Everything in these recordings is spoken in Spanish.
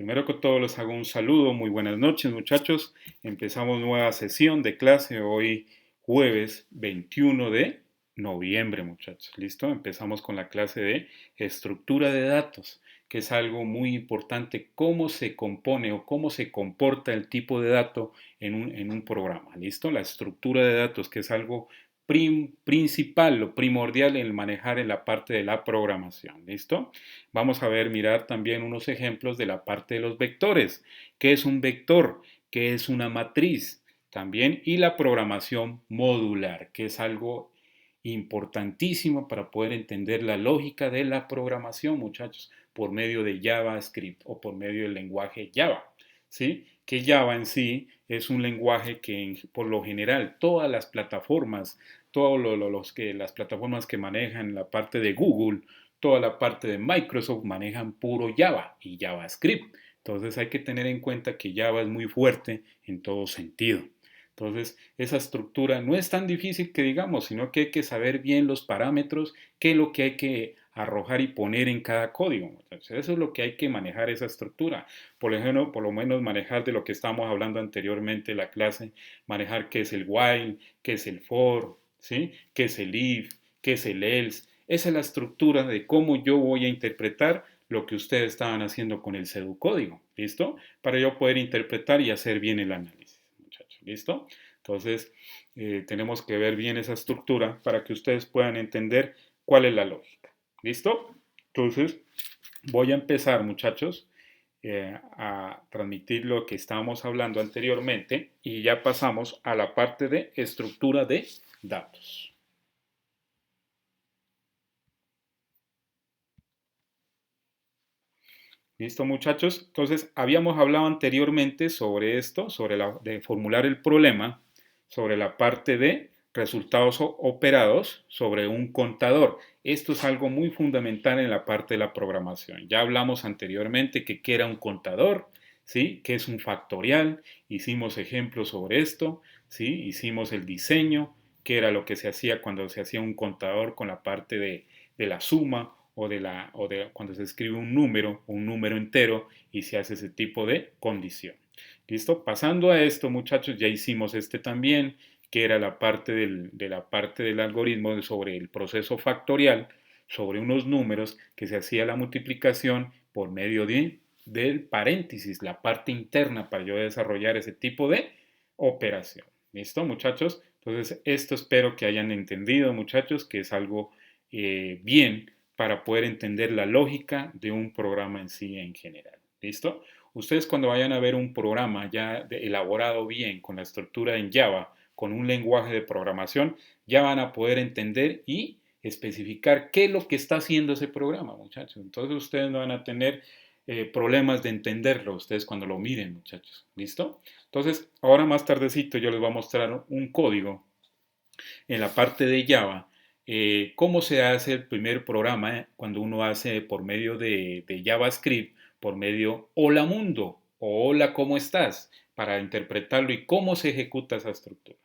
Primero que todo les hago un saludo, muy buenas noches muchachos. Empezamos nueva sesión de clase hoy jueves 21 de noviembre muchachos. ¿Listo? Empezamos con la clase de estructura de datos, que es algo muy importante, cómo se compone o cómo se comporta el tipo de dato en un programa. ¿Listo? La estructura de datos, que es algo principal, lo primordial en manejar en la parte de la programación. ¿Listo? Vamos a mirar también unos ejemplos de la parte de los vectores. ¿Qué es un vector? ¿Qué es una matriz? También, y la programación modular, que es algo importantísimo para poder entender la lógica de la programación, muchachos, por medio de JavaScript o por medio del lenguaje Java. ¿Sí? Que Java en sí es un lenguaje que por lo general todas las plataformas, las plataformas que manejan la parte de Google, toda la parte de Microsoft manejan puro Java y JavaScript. Entonces hay que tener en cuenta que Java es muy fuerte en todo sentido. Entonces, esa estructura no es tan difícil que digamos, sino que hay que saber bien los parámetros, qué es lo que hay que arrojar y poner en cada código. Entonces, eso es lo que hay que manejar esa estructura. Por ejemplo, por lo menos manejar de lo que estábamos hablando anteriormente en la clase, manejar qué es el while, qué es el for, ¿sí? Qué es el if, qué es el else. Esa es la estructura de cómo yo voy a interpretar lo que ustedes estaban haciendo con el pseudocódigo, ¿listo? Para yo poder interpretar y hacer bien el análisis, muchachos, ¿listo? Entonces, tenemos que ver bien esa estructura para que ustedes puedan entender cuál es la lógica, ¿listo? Entonces, voy a empezar, muchachos, a transmitir lo que estábamos hablando anteriormente y ya pasamos a la parte de estructura de datos. ¿Listo, muchachos? Entonces, habíamos hablado anteriormente sobre esto, sobre de formular el problema, sobre la parte de resultados operados sobre un contador. Esto es algo muy fundamental en la parte de la programación. Ya hablamos anteriormente que qué era un contador, ¿sí? ¿Qué es un factorial? Hicimos ejemplos sobre esto, ¿sí? Hicimos el diseño, qué era lo que se hacía cuando se hacía un contador con la parte de la suma o de cuando se escribe un número entero y se hace ese tipo de condición. ¿Listo? Pasando a esto, muchachos, ya hicimos este también, que era la parte del algoritmo sobre el proceso factorial, sobre unos números que se hacía la multiplicación por medio del paréntesis, la parte interna para yo desarrollar ese tipo de operación. ¿Listo, muchachos? Entonces, esto espero que hayan entendido, muchachos, que es algo bien para poder entender la lógica de un programa en sí en general. ¿Listo? Ustedes cuando vayan a ver un programa ya elaborado bien con la estructura en Java, con un lenguaje de programación, ya van a poder entender y especificar qué es lo que está haciendo ese programa, muchachos. Entonces ustedes no van a tener problemas de entenderlo ustedes cuando lo miren, muchachos. ¿Listo? Entonces, ahora más tardecito yo les voy a mostrar un código en la parte de Java, cómo se hace el primer programa cuando uno hace por medio de JavaScript, por medio Hola Mundo o Hola, ¿cómo estás? Para interpretarlo y cómo se ejecuta esa estructura.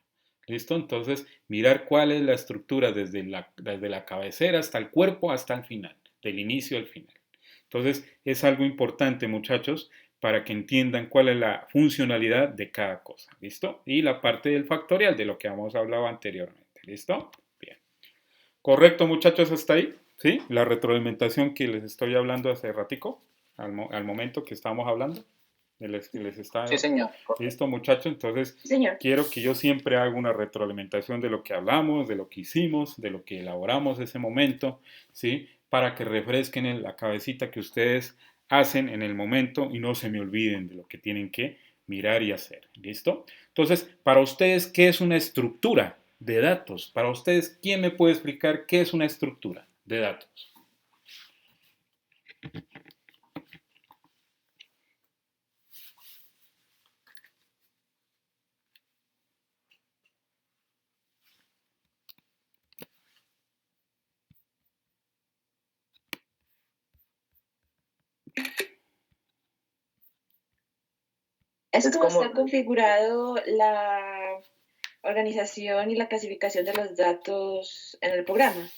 ¿Listo? Entonces, mirar cuál es la estructura desde la cabecera hasta el cuerpo, hasta el final, del inicio al final. Entonces, es algo importante, muchachos, para que entiendan cuál es la funcionalidad de cada cosa. ¿Listo? Y la parte del factorial, de lo que hemos hablado anteriormente. ¿Listo? Bien. ¿Correcto, muchachos, hasta ahí? ¿Sí? La retroalimentación que les estoy hablando hace ratico, al momento que estábamos hablando. Les está... Sí, señor. Listo, muchachos. Entonces, Sí, señor. quiero que yo siempre haga una retroalimentación de lo que hablamos, de lo que hicimos, de lo que elaboramos ese momento, ¿sí? Para que refresquen en la cabecita que ustedes hacen en el momento y no se me olviden de lo que tienen que mirar y hacer. ¿Listo? Entonces, para ustedes, ¿qué es una estructura de datos? Para ustedes, ¿quién me puede explicar qué es una estructura de datos? Es como está configurado la organización y la clasificación de los datos en el programa.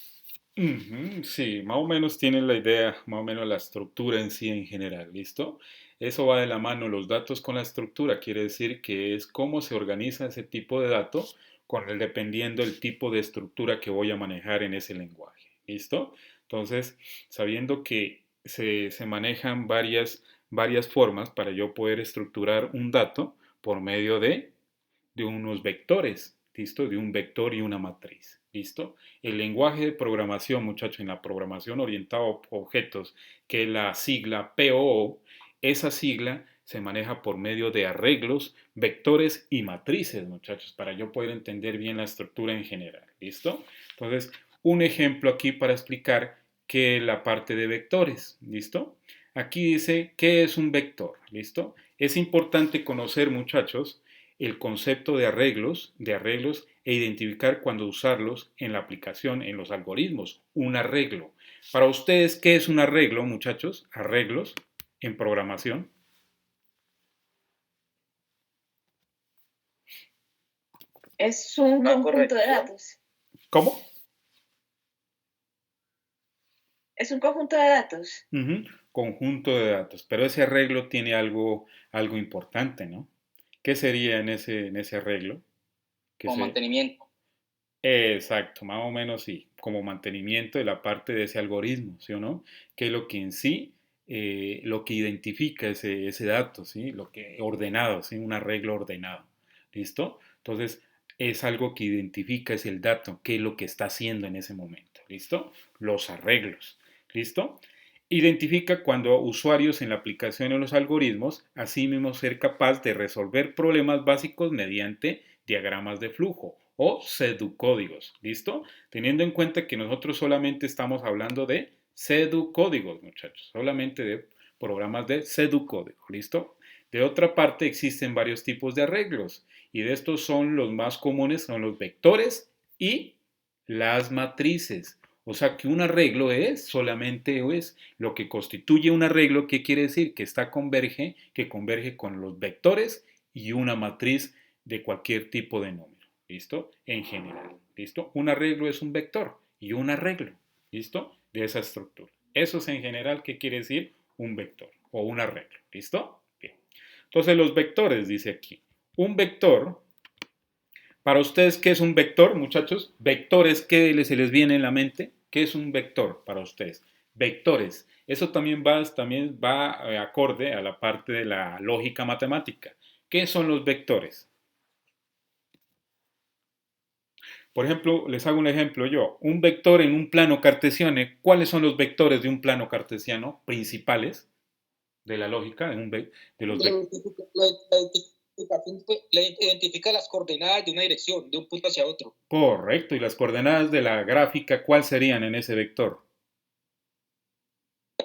Sí, más o menos tienen la idea, más o menos la estructura en sí en general, ¿listo? Eso va de la mano, los datos con la estructura, quiere decir que es cómo se organiza ese tipo de datos dependiendo del tipo de estructura que voy a manejar en ese lenguaje. ¿Listo? Entonces, sabiendo que se manejan varias formas para yo poder estructurar un dato por medio de unos vectores, ¿listo? De un vector y una matriz, ¿listo? El lenguaje de programación, muchachos, en la programación orientada a objetos, que es la sigla POO, esa sigla se maneja por medio de arreglos, vectores y matrices, muchachos, para yo poder entender bien la estructura en general, ¿listo? Entonces, un ejemplo aquí para explicar qué es la parte de vectores, ¿listo? Aquí dice, ¿qué es un vector? ¿Listo? Es importante conocer, muchachos, el concepto de arreglos e identificar cuándo usarlos en la aplicación, en los algoritmos. Un arreglo. Para ustedes, ¿qué es un arreglo, muchachos? Arreglos en programación. Es un conjunto de datos. ¿Cómo? Es un conjunto de datos. Conjunto de datos. Pero ese arreglo tiene algo importante, ¿no? ¿Qué sería en ese arreglo? Como mantenimiento. Exacto, más o menos sí, como mantenimiento de la parte de ese algoritmo, ¿sí o no? Que es lo que en sí, lo que identifica ese dato, ¿sí? Lo que ordenado, ¿sí? Un arreglo ordenado, ¿listo? Entonces, es algo que identifica, es el dato, qué es lo que está haciendo en ese momento, ¿listo? Los arreglos, ¿listo? Identifica cuando usuarios en la aplicación de los algoritmos, asimismo ser capaz de resolver problemas básicos mediante diagramas de flujo o pseudocódigos, ¿listo? Teniendo en cuenta que nosotros solamente estamos hablando de pseudocódigos, muchachos, solamente de programas de pseudocódigo, ¿listo? De otra parte, existen varios tipos de arreglos y de estos son los más comunes, son los vectores y las matrices. O sea que un arreglo solamente es lo que constituye un arreglo, ¿qué quiere decir? Que converge con los vectores y una matriz de cualquier tipo de número, ¿listo? En general, ¿listo? Un arreglo es un vector y un arreglo, ¿listo? De esa estructura. Eso es en general, ¿qué quiere decir? Un vector o un arreglo, ¿listo? Bien. Entonces los vectores, dice aquí. Un vector, para ustedes, ¿qué es un vector, muchachos? Vectores, ¿qué se les viene en la mente? ¿Qué es un vector para ustedes? Vectores. Eso también va acorde a la parte de la lógica matemática. ¿Qué son los vectores? Por ejemplo, les hago un ejemplo yo. Un vector en un plano cartesiano, ¿cuáles son los vectores de un plano cartesiano principales de la lógica? De los Le identifica las coordenadas de una dirección, de un punto hacia otro. Correcto. ¿Y las coordenadas de la gráfica cuáles serían en ese vector?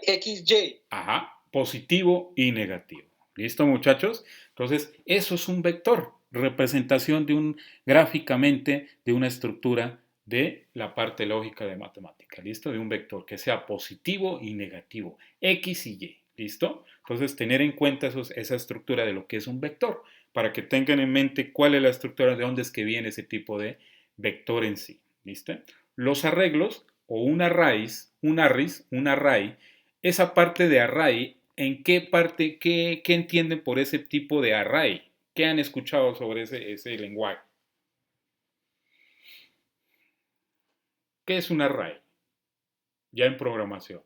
XY. Ajá, positivo y negativo. ¿Listo, muchachos? Entonces, eso es un vector, representación gráficamente de una estructura de la parte lógica de matemática, ¿listo? De un vector que sea positivo y negativo, X y Y, ¿listo? Entonces, tener en cuenta esa estructura de lo que es un vector, para que tengan en mente cuál es la estructura, de dónde es que viene ese tipo de vector en sí, ¿listo? Los arreglos o una raíz, un array, esa parte de array, ¿en qué parte, qué entienden por ese tipo de array? ¿Qué han escuchado sobre ese lenguaje? ¿Qué es un array? Ya en programación.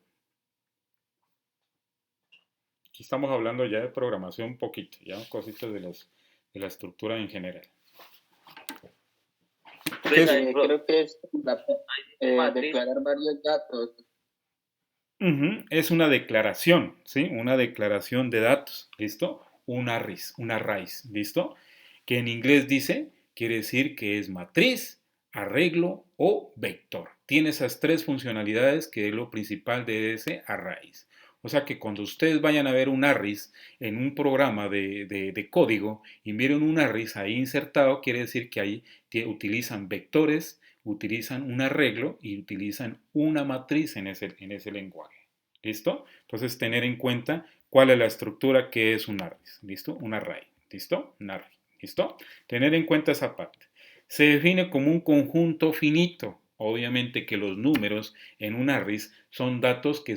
Aquí estamos hablando ya de programación un poquito, ya cositas de la estructura en general. Creo que es declarar varios datos. Es una declaración, ¿sí? Una declaración de datos, ¿listo? Una raíz, ¿listo? Que en inglés quiere decir que es matriz, arreglo o vector. Tiene esas tres funcionalidades que es lo principal de ese array. O sea que cuando ustedes vayan a ver un arrays en un programa de código y miren un arrays ahí insertado, quiere decir que ahí utilizan vectores, utilizan un arreglo y utilizan una matriz en ese lenguaje. ¿Listo? Entonces, tener en cuenta cuál es la estructura que es un array. ¿Listo? Un array. ¿Listo? Un array. ¿Listo? Tener en cuenta esa parte. Se define como un conjunto finito. Obviamente que los números en un array son datos que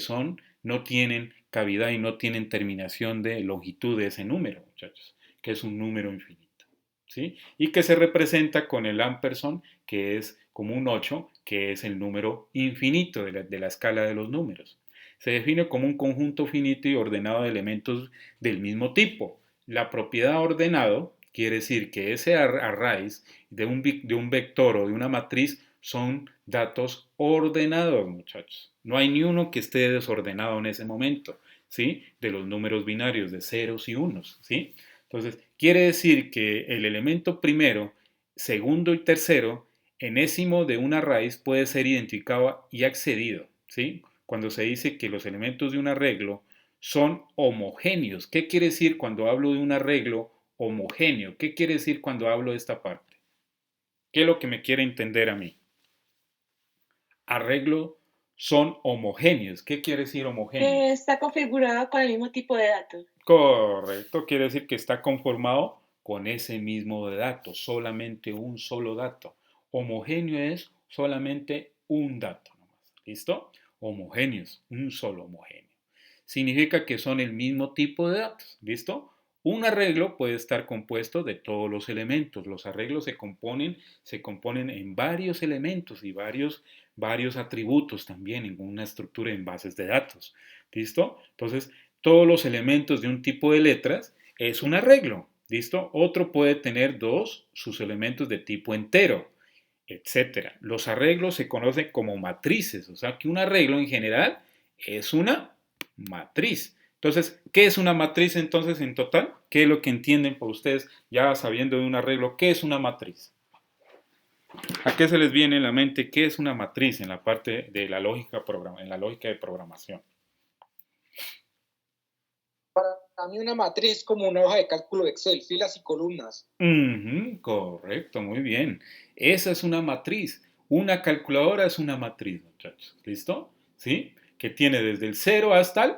no tienen cavidad y no tienen terminación de longitud de ese número, muchachos, que es un número infinito, ¿sí? Y que se representa con el ampersand, que es como un 8, que es el número infinito de la escala de los números. Se define como un conjunto finito y ordenado de elementos del mismo tipo. La propiedad ordenado quiere decir que ese arrays de un vector o de una matriz son datos ordenados, muchachos. No hay ni uno que esté desordenado en ese momento, ¿sí? De los números binarios de ceros y unos, ¿sí? Entonces, quiere decir que el elemento primero, segundo y tercero, enésimo de una raíz puede ser identificado y accedido, ¿sí? Cuando se dice que los elementos de un arreglo son homogéneos. ¿Qué quiere decir cuando hablo de un arreglo homogéneo? ¿Qué quiere decir cuando hablo de esta parte? ¿Qué es lo que me quiere entender a mí? Arreglo son homogéneos. ¿Qué quiere decir homogéneo? Está configurado con el mismo tipo de datos. Correcto, quiere decir que está conformado con ese mismo de datos, solamente un solo dato. Homogéneo es solamente un dato nomás. ¿Listo? Homogéneos, un solo homogéneo. Significa que son el mismo tipo de datos. ¿Listo? Un arreglo puede estar compuesto de todos los elementos. Los arreglos se componen en varios elementos y varios atributos también en una estructura en bases de datos. ¿Listo? Entonces, todos los elementos de un tipo de letras es un arreglo. ¿Listo? Otro puede tener sus elementos de tipo entero, etcétera. Los arreglos se conocen como matrices, o sea que un arreglo en general es una matriz. Entonces, ¿qué es una matriz entonces en total? ¿Qué es lo que entienden por ustedes ya sabiendo de un arreglo? ¿Qué es una matriz? ¿A qué se les viene en la mente qué es una matriz en la parte de la lógica, en la lógica de programación? Para mí una matriz como una hoja de cálculo de Excel, filas y columnas. Correcto, muy bien. Esa es una matriz. Una calculadora es una matriz, muchachos. ¿Listo? ¿Sí? Que tiene desde el 0 hasta el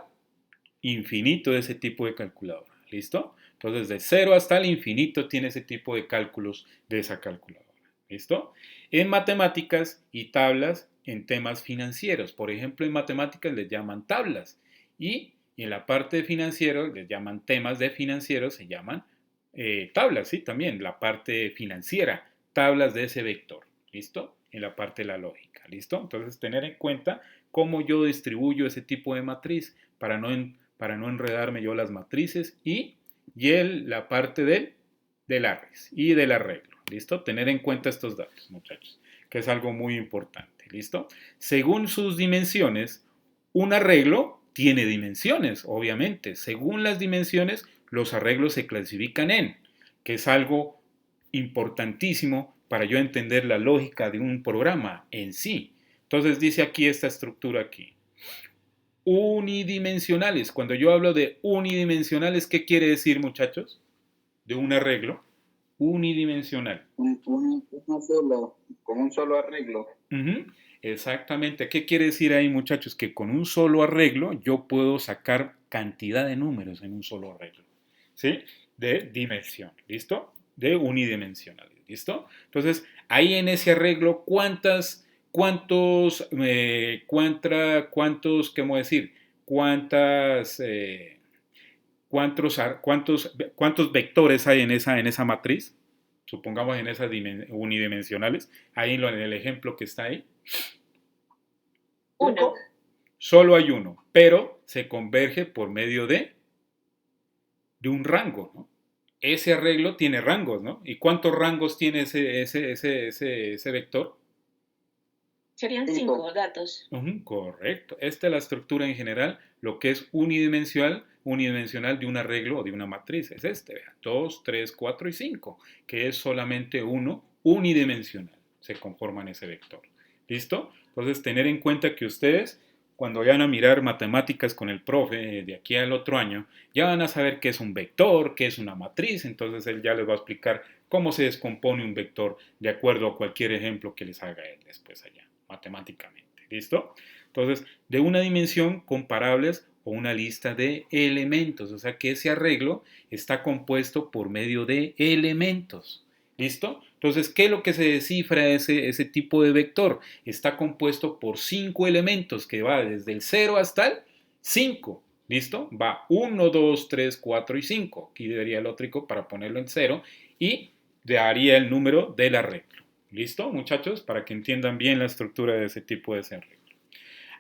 infinito de ese tipo de calculadora. ¿Listo? Entonces, de 0 hasta el infinito tiene ese tipo de cálculos de esa calculadora. ¿Listo? En matemáticas y tablas en temas financieros. Por ejemplo, en matemáticas les llaman tablas y en la parte de financieros les llaman temas de financieros, se llaman tablas, sí, también la parte financiera, tablas de ese vector. ¿Listo? En la parte de la lógica. ¿Listo? Entonces, tener en cuenta cómo yo distribuyo ese tipo de matriz para no enredarme yo las matrices y la parte del arrays y del arreglo. ¿Listo? Tener en cuenta estos datos, muchachos, que es algo muy importante. ¿Listo? Según sus dimensiones, un arreglo tiene dimensiones, obviamente. Según las dimensiones, los arreglos se clasifican que es algo importantísimo para yo entender la lógica de un programa en sí. Entonces dice aquí esta estructura aquí. Unidimensionales. Cuando yo hablo de unidimensionales, ¿qué quiere decir, muchachos? De un arreglo unidimensional. Con un solo arreglo. Exactamente. ¿Qué quiere decir ahí, muchachos? Que con un solo arreglo yo puedo sacar cantidad de números en un solo arreglo. ¿Sí? De dimensión. ¿Listo? De unidimensional. ¿Listo? Entonces, ahí en ese arreglo, ¿cuántos, ¿cómo decir? ¿Cuántos vectores hay en esa matriz? Supongamos en esas unidimensionales. Ahí en el ejemplo que está ahí. Uno. Solo hay uno, pero se converge por medio de un rango, ¿no? Ese arreglo tiene rangos, ¿no? ¿Y cuántos rangos tiene ese vector? Serían 5 datos. Correcto. Esta es la estructura en general, lo que es unidimensional de un arreglo o de una matriz. Es vean, 2, 3, 4 y 5, que es solamente uno unidimensional. Se conforman ese vector. ¿Listo? Entonces, tener en cuenta que ustedes, cuando vayan a mirar matemáticas con el profe de aquí al otro año, ya van a saber qué es un vector, qué es una matriz. Entonces, él ya les va a explicar cómo se descompone un vector de acuerdo a cualquier ejemplo que les haga él después allá, matemáticamente. ¿Listo? Entonces, de una dimensión comparables o una lista de elementos. O sea que ese arreglo está compuesto por medio de elementos. ¿Listo? Entonces, ¿qué es lo que se descifra ese tipo de vector? Está compuesto por 5 elementos que va desde el 0 hasta el 5. ¿Listo? Va 1, 2, 3, 4 y 5. Aquí debería el otro para ponerlo en 0 y daría el número del arreglo. ¿Listo, muchachos? Para que entiendan bien la estructura de ese tipo de arreglo.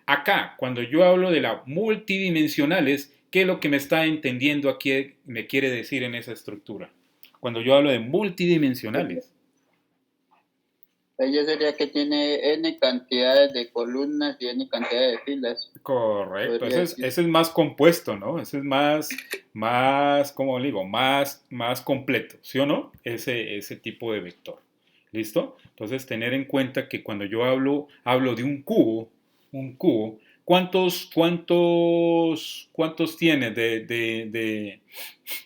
Acá, cuando yo hablo de las multidimensionales, ¿qué es lo que me está entendiendo aquí, me quiere decir en esa estructura? Cuando yo hablo de multidimensionales. Ella sería que tiene n cantidades de columnas y n cantidades de filas. Correcto, ese es más compuesto, ¿no? Ese es más, ¿cómo digo? Más completo, ¿sí o no? Ese tipo de vector. ¿Listo? Entonces, tener en cuenta que cuando yo hablo de un cubo, ¿cuántos tiene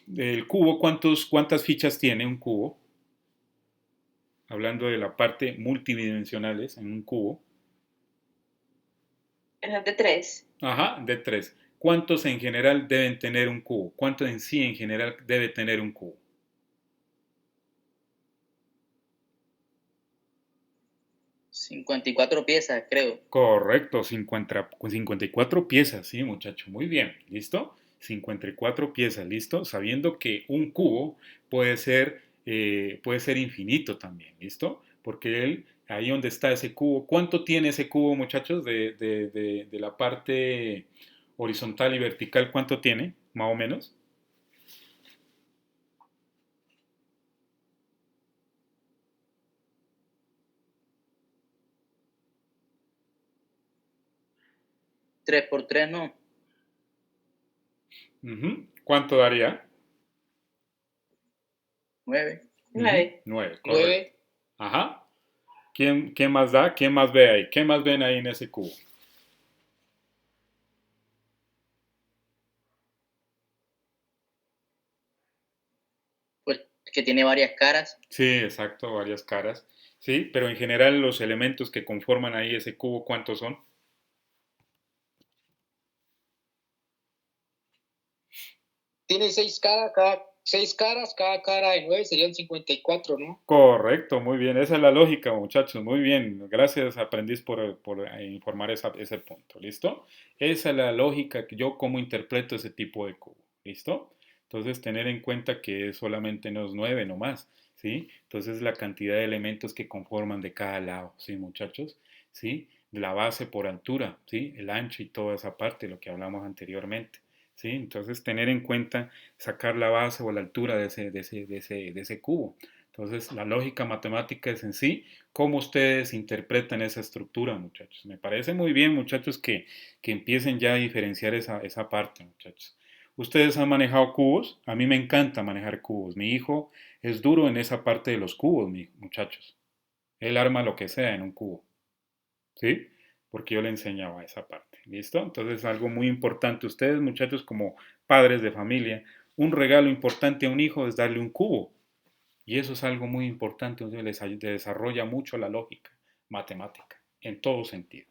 del cubo? ¿Cuántas fichas tiene un cubo? Hablando de la parte multidimensionales en un cubo. De 3. Ajá, de 3. ¿Cuántos en general deben tener un cubo? ¿Cuánto en sí en general debe tener un cubo? 54 piezas, creo. Correcto, 54 piezas, sí, muchacho, muy bien, ¿listo? 54 piezas, ¿listo? Sabiendo que un cubo puede ser infinito también, ¿listo? Porque ahí donde está ese cubo, ¿cuánto tiene ese cubo, muchachos, de la parte horizontal y vertical? ¿Cuánto tiene, más o menos? ¿3 por 3 no? ¿Cuánto daría? 9. 9. 9, correcto. Ajá. ¿Quién más da? ¿Quién más ve ahí? ¿Qué más ven ahí en ese cubo? Pues que tiene varias caras. Sí, exacto, varias caras. Sí, pero en general los elementos que conforman ahí ese cubo, ¿cuántos son? Tiene 6 caras, cada cara de 9 serían 54, ¿no? Correcto, muy bien. Esa es la lógica, muchachos. Muy bien. Gracias, aprendiz, por informar ese punto. ¿Listo? Esa es la lógica que yo como interpreto ese tipo de cubo. ¿Listo? Entonces, tener en cuenta que solamente no es 9 nomás. ¿Sí? Entonces, la cantidad de elementos que conforman de cada lado. ¿Sí, muchachos? ¿Sí? La base por altura. ¿Sí? El ancho y toda esa parte, lo que hablamos anteriormente. ¿Sí? Entonces, tener en cuenta sacar la base o la altura de ese cubo. Entonces, la lógica matemática es en sí cómo ustedes interpretan esa estructura, muchachos. Me parece muy bien, muchachos, que empiecen ya a diferenciar esa parte, muchachos. ¿Ustedes han manejado cubos? A mí me encanta manejar cubos. Mi hijo es duro en esa parte de los cubos, muchachos. Él arma lo que sea en un cubo. ¿Sí? Porque yo le enseñaba esa parte. ¿Listo? Entonces, algo muy importante. Ustedes, muchachos, como padres de familia, un regalo importante a un hijo es darle un cubo. Y eso es algo muy importante. Les desarrolla mucho la lógica matemática, en todo sentido.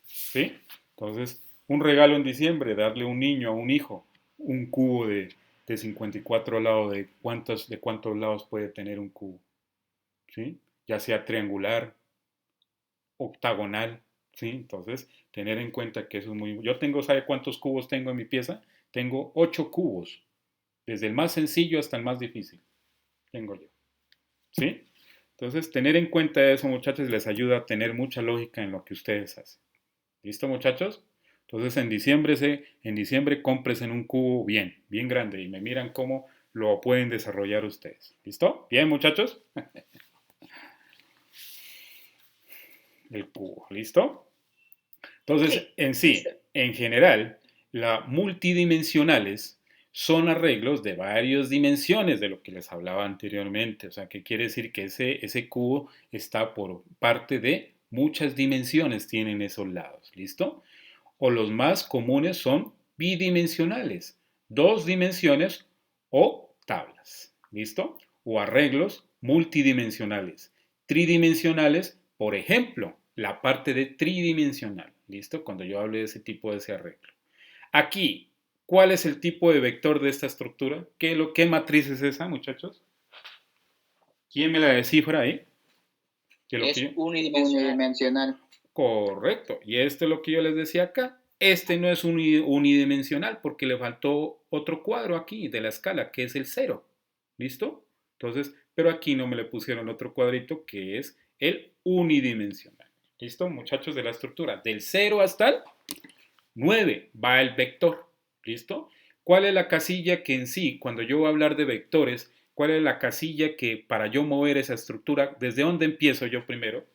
¿Sí? Entonces, un regalo en diciembre, darle a un niño, a un hijo, un cubo de 54 lados, de cuántos lados puede tener un cubo. ¿Sí? Ya sea triangular, octagonal, ¿sí? Entonces, tener en cuenta que eso es muy... Yo tengo, ¿sabe cuántos cubos tengo en mi pieza? Tengo 8 cubos, desde el más sencillo hasta el más difícil, tengo yo, ¿sí? Entonces, tener en cuenta eso, muchachos, les ayuda a tener mucha lógica en lo que ustedes hacen. ¿Listo, muchachos? Entonces, en diciembre cómpresen un cubo bien grande y me miran cómo lo pueden desarrollar ustedes. ¿Listo? Bien, muchachos. El cubo, ¿listo? Entonces, en sí, en general, las multidimensionales son arreglos de varias dimensiones de lo que les hablaba anteriormente. O sea, ¿qué quiere decir? Que ese cubo está por parte de muchas dimensiones, tienen esos lados, ¿listo? O los más comunes son bidimensionales, dos dimensiones o tablas, ¿listo? O arreglos multidimensionales, tridimensionales, por ejemplo, la parte de tridimensional, ¿listo? Cuando yo hablo de ese tipo de ese arreglo. Aquí, ¿cuál es el tipo de vector de esta estructura? ¿Qué matriz es esa, muchachos? ¿Quién me la descifra ahí? Es unidimensional. Correcto. Y esto es lo que yo les decía acá. Este no es unidimensional porque le faltó otro cuadro aquí de la escala, que es el 0. ¿Listo? Entonces, pero aquí no me le pusieron otro cuadrito que es el unidimensional. ¿Listo, muchachos de la estructura? Del 0 hasta el 9 va el vector. ¿Listo? ¿Cuál es la casilla que en sí, cuando yo voy a hablar de vectores, cuál es la casilla que para yo mover esa estructura, desde dónde empiezo yo primero?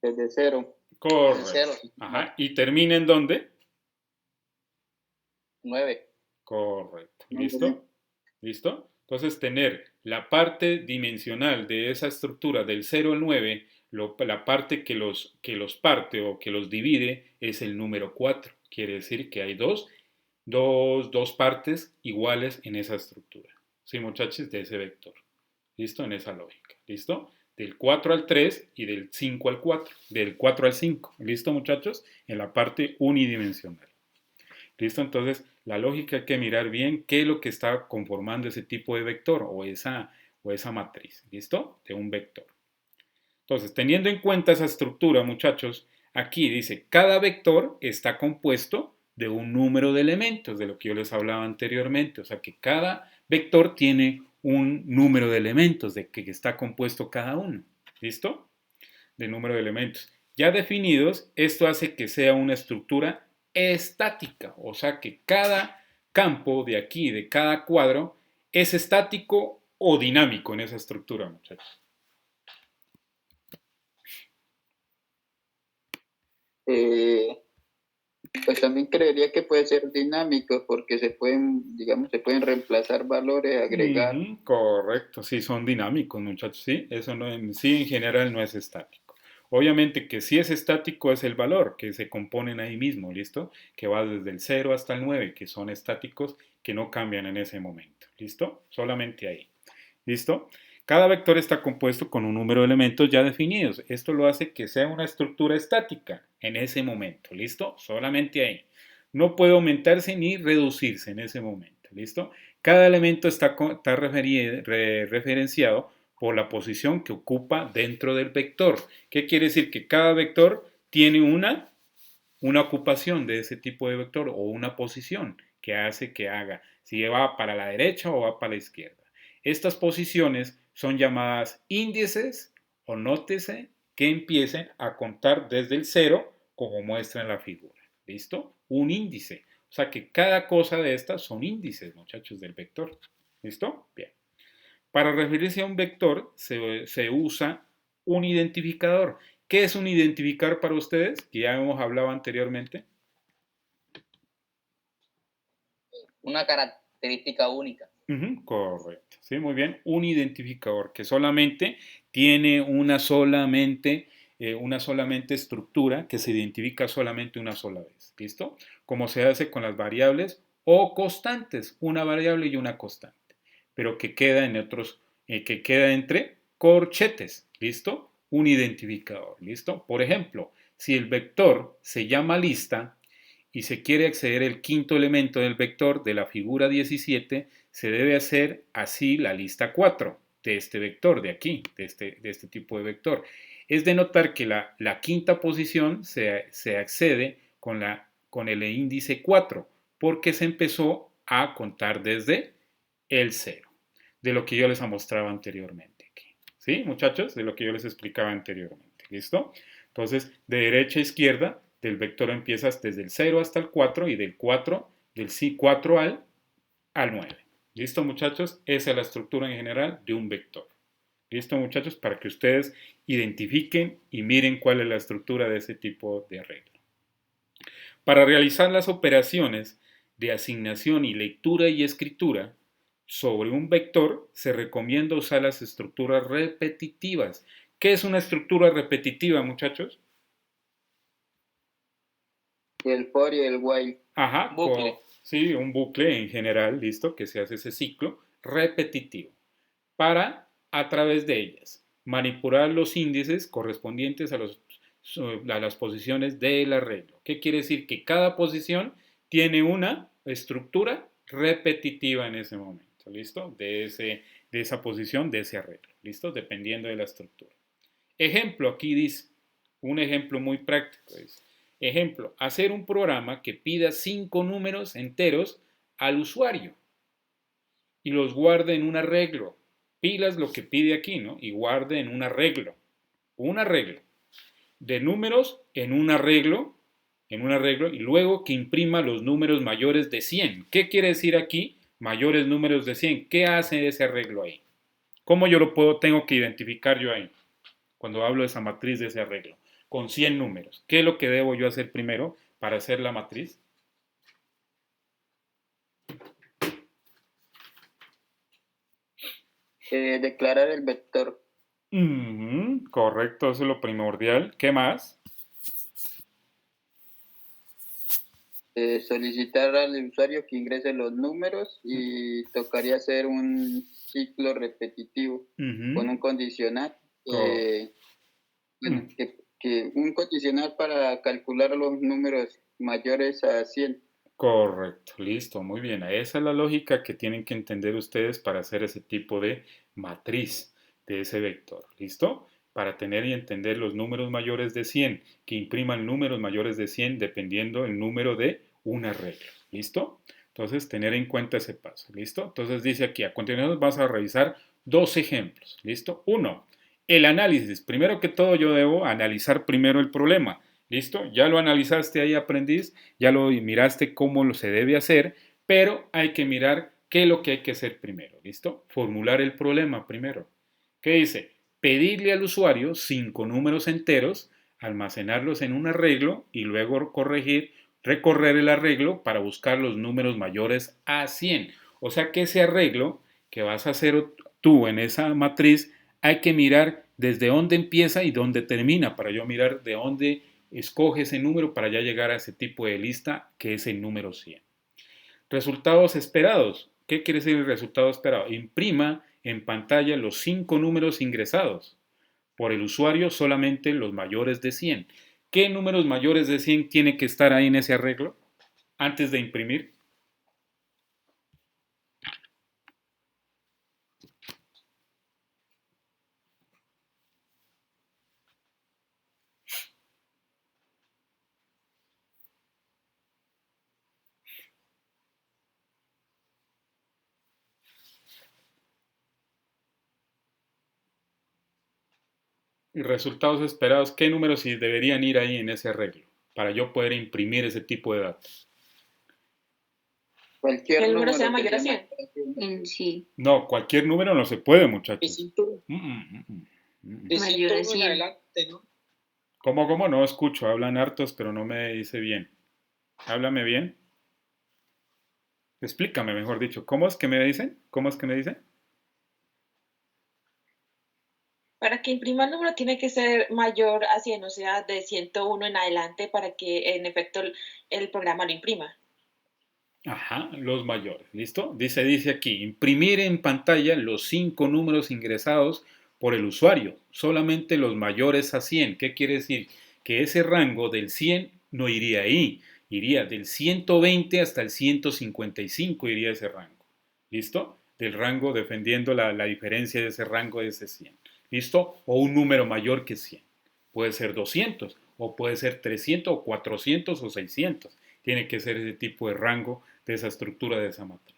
Desde 0. Correcto. Ajá. ¿Y termina en dónde? 9. Correcto. ¿Listo? ¿Listo? Entonces, tener la parte dimensional de esa estructura del 0 al 9, la parte que los parte o que los divide es el número 4. Quiere decir que hay dos partes iguales en esa estructura. ¿Sí, muchachos? De ese vector. ¿Listo? En esa lógica. ¿Listo? Del 4 al 3 y del 5 al 4. Del 4 al 5. ¿Listo, muchachos? En la parte unidimensional. ¿Listo? Entonces, la lógica hay que mirar bien qué es lo que está conformando ese tipo de vector o esa matriz. ¿Listo? De un vector. Entonces, teniendo en cuenta esa estructura, muchachos, aquí dice, cada vector está compuesto de un número de elementos, de lo que yo les hablaba anteriormente. O sea, que cada vector tiene un número de elementos, de que está compuesto cada uno. ¿Listo? De número de elementos. Ya definidos, esto hace que sea una estructura estática, o sea que cada campo de aquí, de cada cuadro, es estático o dinámico en esa estructura, muchachos. Pues también creería que puede ser dinámico porque se pueden, digamos, se pueden reemplazar valores, agregar. Correcto, sí, son dinámicos, muchachos, sí, eso no, sí en general no es estático. Obviamente que si es estático es el valor que se componen ahí mismo, ¿listo? Que va desde el 0 hasta el 9, que son estáticos, que no cambian en ese momento, ¿listo? Solamente ahí, ¿listo? Cada vector está compuesto con un número de elementos ya definidos. Esto lo hace que sea una estructura estática en ese momento, ¿listo? Solamente ahí. No puede aumentarse ni reducirse en ese momento, ¿listo? Cada elemento está referenciado por la posición que ocupa dentro del vector. ¿Qué quiere decir? Que cada vector tiene una ocupación de ese tipo de vector o una posición que hace que haga si va para la derecha o va para la izquierda. Estas posiciones son llamadas índices o nótese que empiecen a contar desde el 0 como muestra en la figura. ¿Listo? Un índice. O sea que cada cosa de estas son índices, muchachos, del vector. ¿Listo? Bien. Para referirse a un vector se usa un identificador. ¿Qué es un identificador para ustedes? Que ya hemos hablado anteriormente. Una característica única. Correcto. Sí, muy bien. Un identificador que solamente tiene una solamente estructura que se identifica solamente una sola vez. ¿Listo? Como se hace con las variables o constantes, una variable y una constante, pero que queda que queda entre corchetes. ¿Listo? Un identificador. ¿Listo? Por ejemplo, si el vector se llama lista y se quiere acceder al quinto elemento del vector de la figura 17, se debe hacer así la lista 4 de este vector, de aquí, de este tipo de vector. Es de notar que la quinta posición se accede con el índice 4, porque se empezó a contar desde el 0, de lo que yo les mostraba anteriormente aquí. ¿Sí, muchachos? De lo que yo les explicaba anteriormente. ¿Listo? Entonces, de derecha a izquierda, del vector empiezas desde el 0 hasta el 4 y del 4 al 9. ¿Listo, muchachos? Esa es la estructura en general de un vector. ¿Listo, muchachos? Para que ustedes identifiquen y miren cuál es la estructura de ese tipo de arreglo. Para realizar las operaciones de asignación y lectura y escritura sobre un vector, se recomienda usar las estructuras repetitivas. ¿Qué es una estructura repetitiva, muchachos? El for y el while. Ajá, bucle. Sí, un bucle en general, listo, que se hace ese ciclo repetitivo para, a través de ellas, manipular los índices correspondientes a las posiciones del arreglo. ¿Qué quiere decir? Que cada posición tiene una estructura repetitiva en ese momento, ¿listo? De esa posición, de ese arreglo, ¿listo? Dependiendo de la estructura. Ejemplo, aquí dice, Un ejemplo muy práctico es, ejemplo, hacer un programa que pida 5 números enteros al usuario y los guarde en un arreglo. Pilas lo que pide aquí, ¿no? Y guarde en un arreglo de números en un arreglo y luego que imprima los números mayores de 100. ¿Qué quiere decir aquí? Mayores números de 100. ¿Qué hace ese arreglo ahí? ¿Cómo yo lo tengo que identificar yo ahí? Cuando hablo de esa matriz de ese arreglo. Con 100 números. ¿Qué es lo que debo yo hacer primero para hacer la matriz? Declarar el vector. Correcto, eso es lo primordial. ¿Qué más? Solicitar al usuario que ingrese los números y tocaría hacer un ciclo repetitivo con un condicional. Bueno, que un condicional para calcular los números mayores a 100. Correcto, listo, muy bien. Esa es la lógica que tienen que entender ustedes para hacer ese tipo de matriz de ese vector. ¿Listo? Para tener y entender los números mayores de 100, que impriman números mayores de 100 dependiendo el número de un arreglo. ¿Listo? Entonces, tener en cuenta ese paso. ¿Listo? Entonces, dice aquí, a continuación vamos a revisar dos ejemplos. ¿Listo? Uno, el análisis. Primero que todo, yo debo analizar primero el problema. ¿Listo? Ya lo analizaste ahí, aprendiz, ya lo miraste cómo se debe hacer, pero hay que mirar qué es lo que hay que hacer primero. ¿Listo? Formular el problema primero. ¿Qué dice? Pedirle al usuario 5 números enteros, almacenarlos en un arreglo y luego recorrer el arreglo para buscar los números mayores a 100. O sea que ese arreglo que vas a hacer tú en esa matriz, hay que mirar desde dónde empieza y dónde termina, para yo mirar de dónde escoge ese número para ya llegar a ese tipo de lista que es el número 100. Resultados esperados. ¿Qué quiere decir el resultado esperado? Imprima en pantalla los 5 números ingresados por el usuario, solamente los mayores de 100. ¿Qué números mayores de 100 tiene que estar ahí en ese arreglo antes de imprimir? Y resultados esperados, ¿qué números sí deberían ir ahí en ese arreglo para yo poder imprimir ese tipo de datos? Cualquier el número número sea que mayor a sea 100. Sí. No, cualquier número no se puede, muchachos. De 101 en adelante, ¿no? ¿Cómo? No escucho, hablan hartos, pero no me dice bien. Háblame bien. Explícame, mejor dicho. ¿Cómo es que me dicen? ¿Cómo es que me dicen? Para que imprima el número tiene que ser mayor a 100, o sea, de 101 en adelante para que en efecto el programa lo imprima. Ajá, los mayores. ¿Listo? Dice aquí, imprimir en pantalla los 5 números ingresados por el usuario, solamente los mayores a 100. ¿Qué quiere decir? Que ese rango del 100 no iría ahí, iría del 120 hasta el 155 iría ese rango. ¿Listo? Del rango, defendiendo la diferencia de ese rango de ese 100. ¿Listo? O un número mayor que 100. Puede ser 200, o puede ser 300, o 400, o 600. Tiene que ser ese tipo de rango de esa estructura de esa matriz.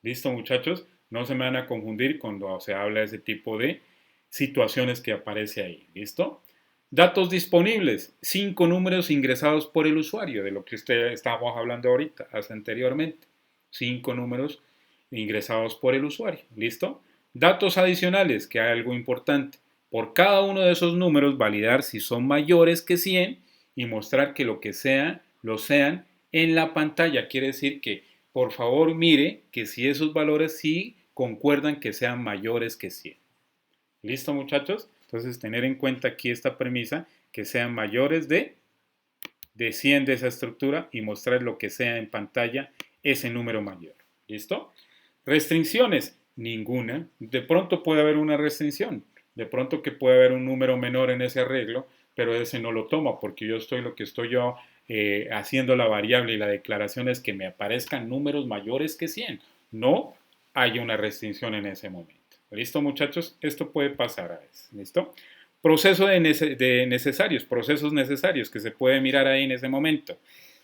¿Listo, muchachos? No se me van a confundir cuando se habla de ese tipo de situaciones que aparece ahí. ¿Listo? Datos disponibles. 5 números ingresados por el usuario, de lo que estábamos hablando ahorita, hace anteriormente. 5 números ingresados por el usuario. ¿Listo? Datos adicionales, que hay algo importante. Por cada uno de esos números, validar si son mayores que 100 y mostrar que lo que sean, lo sean en la pantalla. Quiere decir que, por favor, mire que si esos valores sí concuerdan que sean mayores que 100. ¿Listo, muchachos? Entonces, tener en cuenta aquí esta premisa, que sean mayores de 100 de esa estructura y mostrar lo que sea en pantalla ese número mayor. ¿Listo? Restricciones, ninguna. De pronto puede haber una restricción. De pronto que puede haber un número menor en ese arreglo, pero ese no lo toma porque yo estoy haciendo la variable y la declaración es que me aparezcan números mayores que 100. No hay una restricción en ese momento. ¿Listo, muchachos? Esto puede pasar a veces. ¿Listo? proceso de necesarios, procesos necesarios que se puede mirar ahí en ese momento.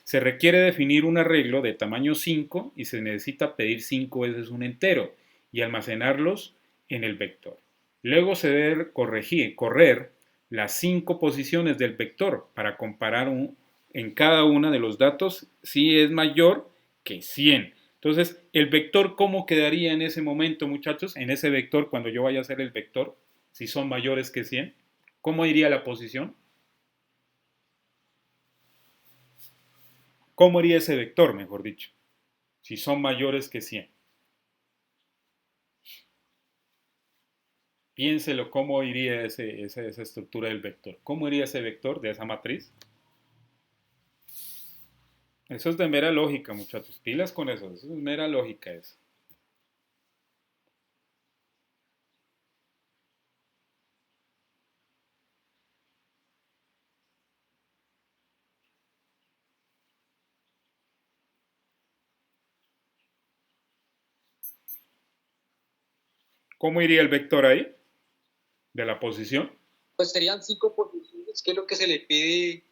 Se requiere definir un arreglo de tamaño 5 y se necesita pedir 5 veces un entero y almacenarlos en el vector. Luego se debe correr las 5 posiciones del vector para comparar en cada una de los datos si es mayor que 100. Entonces, el vector, ¿cómo quedaría en ese momento, muchachos? En ese vector, cuando yo vaya a hacer el vector, si son mayores que 100, ¿cómo iría la posición? ¿Cómo iría ese vector, mejor dicho? Si son mayores que 100. Piénselo cómo iría esa estructura del vector. ¿Cómo iría ese vector de esa matriz? Eso es de mera lógica, muchachos. Pilas con eso. Eso es mera lógica eso. ¿Cómo iría el vector ahí? De la posición. Pues serían 5 posiciones, que es lo que se le pide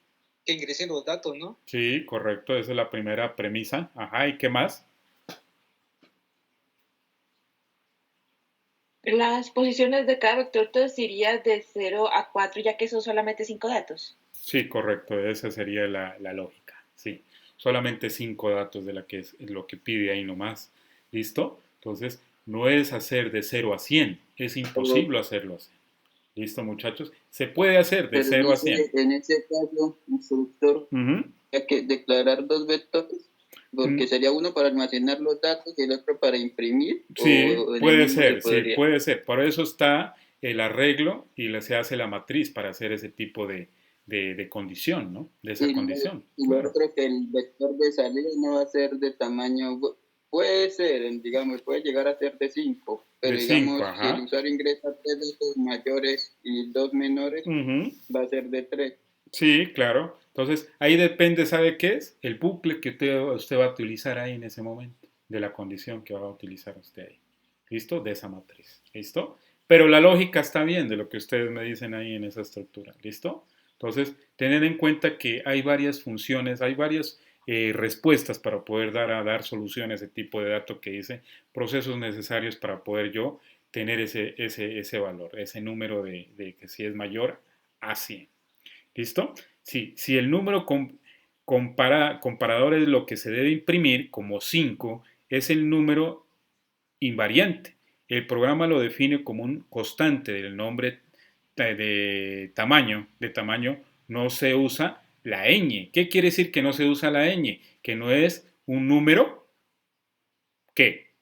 que ingresen los datos, ¿no? Sí, correcto. Esa es la primera premisa. Ajá, ¿y qué más? Las posiciones de cada vector entonces iría de 0 a 4, ya que son solamente 5 datos. Sí, correcto. Esa sería la lógica. Sí, solamente 5 datos de la que es lo que pide ahí nomás. ¿Listo? Entonces, no es hacer de 0 a 100. Es imposible hacerlo así. ¿Listo, muchachos? Se puede hacer de 0 a 100. En ese caso, instructor, hay que declarar 2 vectores, porque sería uno para almacenar los datos y el otro para imprimir. Sí, puede ser, sí, puede ser. Por eso está el arreglo y se hace la matriz para hacer ese tipo de condición, ¿no? De esa condición. Y lo otro que el vector de salida no va a ser de tamaño, puede ser, digamos, puede llegar a ser de 5, pero de digamos, 5, si el usuario ingresa 3 datos mayores y 2 menores, va a ser de 3. Sí, claro. Entonces, ahí depende, ¿sabe qué es? El bucle que usted va a utilizar ahí en ese momento, de la condición que va a utilizar usted ahí. ¿Listo? De esa matriz. ¿Listo? Pero la lógica está bien de lo que ustedes me dicen ahí en esa estructura. ¿Listo? Entonces, tener en cuenta que hay varias funciones, hay varias respuestas para poder dar solución a ese tipo de dato que dice procesos necesarios para poder yo tener ese valor, ese número de que si es mayor a 100. ¿Listo? Sí, si el número comparador es lo que se debe imprimir, como 5, es el número invariante. El programa lo define como un constante del nombre de tamaño. No se usa la ñ. ¿Qué quiere decir que no se usa la ñ? Que no es un número, ¿qué?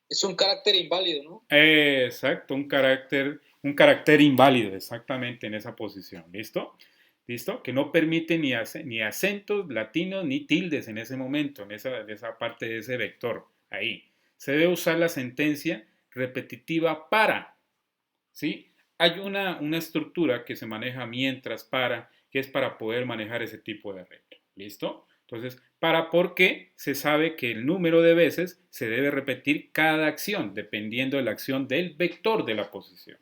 Es un carácter inválido, ¿no? Exacto, un carácter inválido, exactamente en esa posición. ¿Listo? ¿Listo? Que no permite ni acentos latinos ni tildes en ese momento, en esa parte de ese vector. Ahí. Se debe usar la sentencia repetitiva para. ¿Sí? Hay una estructura que se maneja mientras para, que es para poder manejar ese tipo de arreglo. ¿Listo? Entonces, porque se sabe que el número de veces se debe repetir cada acción, dependiendo de la acción del vector de la posición.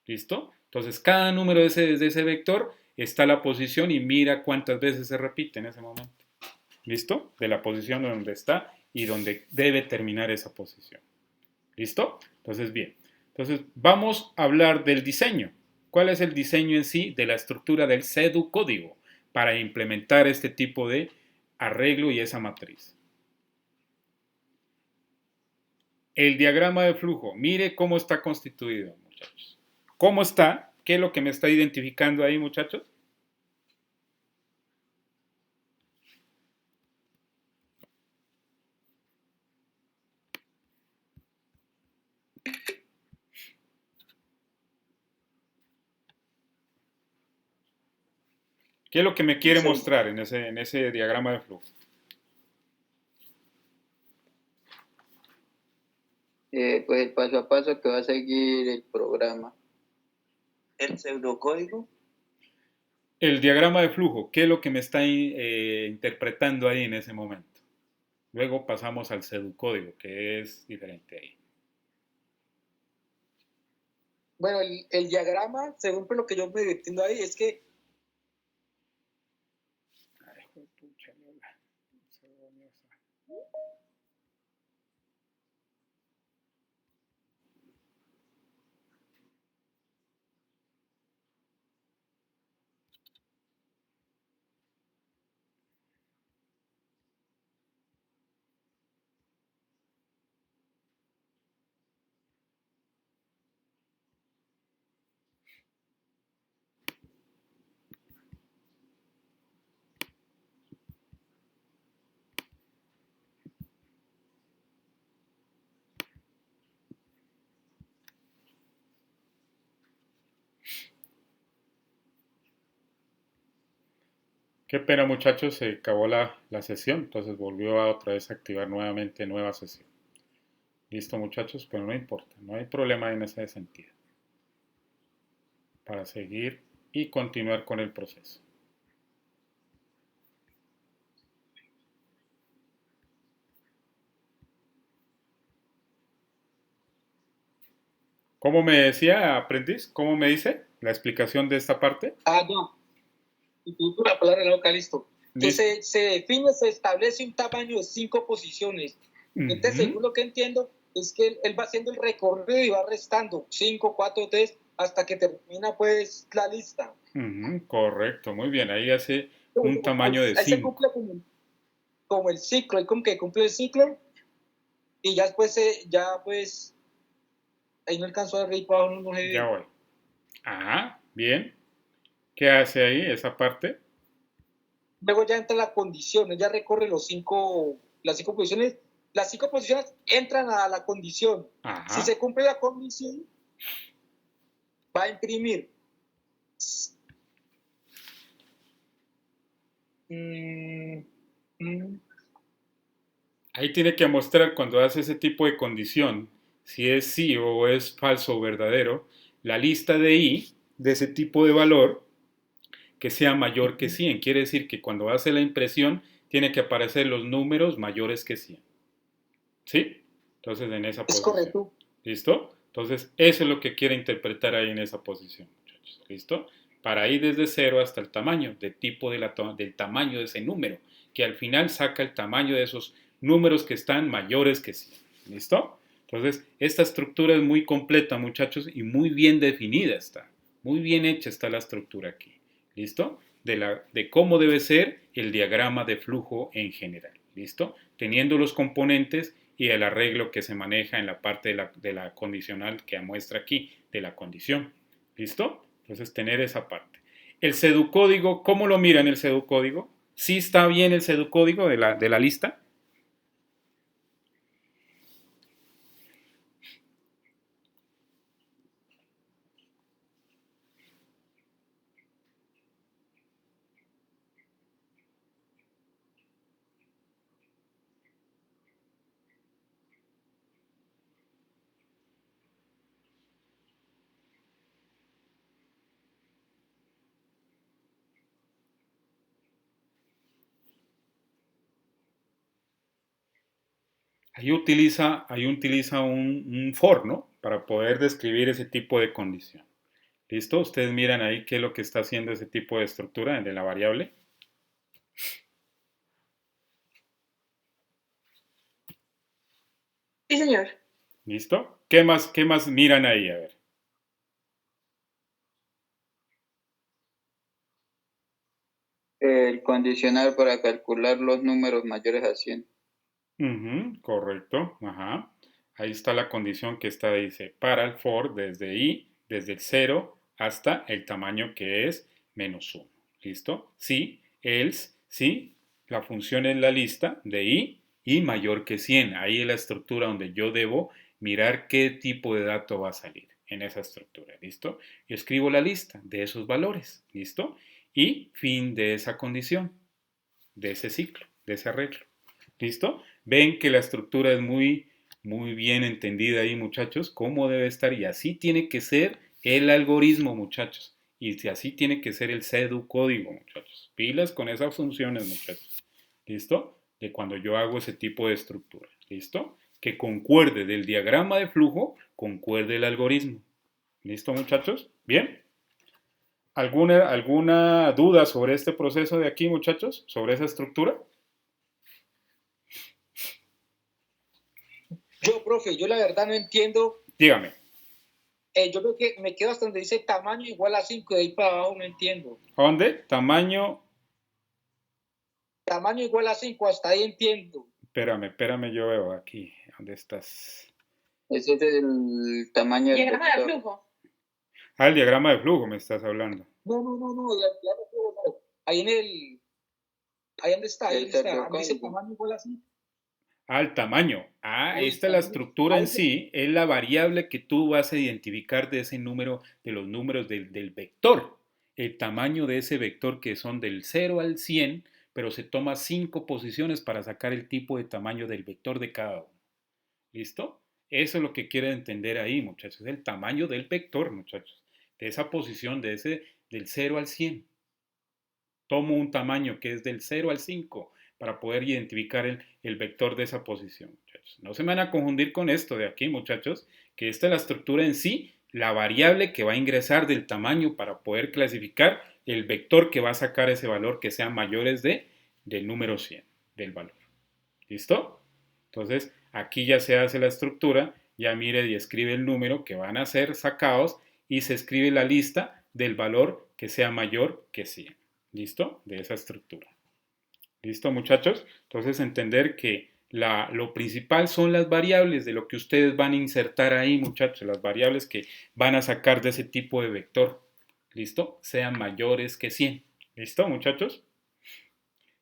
¿Listo? Entonces, cada número de ese vector está la posición y mira cuántas veces se repite en ese momento. ¿Listo? De la posición donde está y donde debe terminar esa posición. ¿Listo? Entonces, bien. Entonces, vamos a hablar del diseño. ¿Cuál es el diseño en sí de la estructura del pseudocódigo para implementar este tipo de arreglo y esa matriz? El diagrama de flujo. Mire cómo está constituido, muchachos. ¿Cómo está? ¿Qué es lo que me está identificando ahí, muchachos? ¿Qué es lo que me quiere mostrar en ese diagrama de flujo? Pues el paso a paso que va a seguir el programa. ¿El pseudocódigo? El diagrama de flujo, ¿qué es lo que me está interpretando ahí en ese momento? Luego pasamos al pseudocódigo, que es diferente ahí. Bueno, el diagrama, según por lo que yo me entiendo ahí, es que Ay, juepucha, Lola. Se dañó esa. Qué pena, muchachos, se acabó la sesión, entonces volvió a otra vez a activar nuevamente nueva sesión. Listo, muchachos, pero no importa, no hay problema en ese sentido. Para seguir y continuar con el proceso. ¿Cómo me decía, aprendiz? ¿Cómo me dice la explicación de esta parte? no. Utilizo la palabra loca, listo. Que Listo. se define, se establece un tamaño de 5 posiciones. Entonces, según lo que entiendo, es que él va haciendo el recorrido y va restando 5, 4, 3, hasta que termina pues la lista. Correcto, muy bien. Ahí hace un tamaño de 5. Ahí se cumple como el ciclo, ahí como que cumple el ciclo y ya después, ahí no alcanzó a reír para uno. Ya voy. Ajá, bien. ¿Qué hace ahí esa parte? Luego ya entra la condición, ya recorre las 5 posiciones. Las 5 posiciones entran a la condición. Ajá. Si se cumple la condición, va a imprimir. Ahí tiene que mostrar cuando hace ese tipo de condición, si es sí o es falso o verdadero, la lista de i de ese tipo de valor que sea mayor que 100. Quiere decir que cuando hace la impresión tiene que aparecer los números mayores que 100. ¿Sí? Entonces en esa posición. Es correcto. ¿Listo? Entonces eso es lo que quiere interpretar ahí en esa posición, muchachos. ¿Listo? Para ir desde 0 hasta el tamaño, del tamaño de ese número, que al final saca el tamaño de esos números que están mayores que 100. ¿Listo? Entonces, esta estructura es muy completa, muchachos, y muy bien definida está. Muy bien hecha está la estructura aquí. ¿Listo? De cómo debe ser el diagrama de flujo en general. ¿Listo? Teniendo los componentes y el arreglo que se maneja en la parte de la condicional que muestra aquí, de la condición. ¿Listo? Entonces, tener esa parte. El pseudocódigo, ¿cómo lo miran el pseudocódigo? ¿Sí está bien el pseudocódigo de la lista? Ahí utiliza un for, ¿no? Para poder describir ese tipo de condición. ¿Listo? Ustedes miran ahí qué es lo que está haciendo ese tipo de estructura de la variable. Sí, señor. ¿Listo? ¿Qué más miran ahí? A ver. El condicional para calcular los números mayores a 100. Correcto. Ajá. Ahí está la condición que dice, para el for desde i, desde el 0 hasta el tamaño que es -1. ¿Listo? Sí, else, sí, la función es la lista de i y mayor que 100. Ahí es la estructura donde yo debo mirar qué tipo de dato va a salir en esa estructura. ¿Listo? Yo escribo la lista de esos valores. ¿Listo? Y fin de esa condición, de ese ciclo, de ese arreglo. ¿Listo? Ven que la estructura es muy bien entendida ahí, muchachos, cómo debe estar. Y así tiene que ser el algoritmo, muchachos. Y así tiene que ser el pseudocódigo, muchachos. Pilas con esas funciones, muchachos. ¿Listo? De cuando yo hago ese tipo de estructura. ¿Listo? Que concuerde del diagrama de flujo, concuerde el algoritmo. ¿Listo, muchachos? ¿Bien? ¿Alguna duda sobre este proceso de aquí, muchachos? ¿Sobre esa estructura? Profe, yo la verdad no entiendo. Dígame. Yo creo que me quedo hasta donde dice tamaño igual a 5, de ahí para abajo no entiendo. ¿Dónde? Tamaño igual a 5, hasta ahí entiendo. Espérame, yo veo aquí. ¿Dónde estás? Ese es el tamaño del diagrama de flujo. El diagrama de flujo me estás hablando. No, el diagrama de flujo no. Ahí donde está, dice tamaño igual a 5. El tamaño. Esta es la estructura en sí, es la variable que tú vas a identificar de ese número, de los números del vector. El tamaño de ese vector que son del 0 al 100, pero se toma 5 posiciones para sacar el tipo de tamaño del vector de cada uno. ¿Listo? Eso es lo que quiere entender ahí, muchachos. El tamaño del vector, muchachos. De esa posición, del 0 al 100. Tomo un tamaño que es del 0 al 5 para poder identificar el vector de esa posición, muchachos. No se me van a confundir con esto de aquí, muchachos, que esta es la estructura en sí, la variable que va a ingresar del tamaño para poder clasificar el vector que va a sacar ese valor que sea mayores del número 100, del valor. ¿Listo? Entonces, aquí ya se hace la estructura, ya mire y escribe el número que van a ser sacados y se escribe la lista del valor que sea mayor que 100. ¿Listo? De esa estructura. ¿Listo, muchachos? Entonces, entender que lo principal son las variables de lo que ustedes van a insertar ahí, muchachos, las variables que van a sacar de ese tipo de vector. ¿Listo? Sean mayores que 100. ¿Listo, muchachos?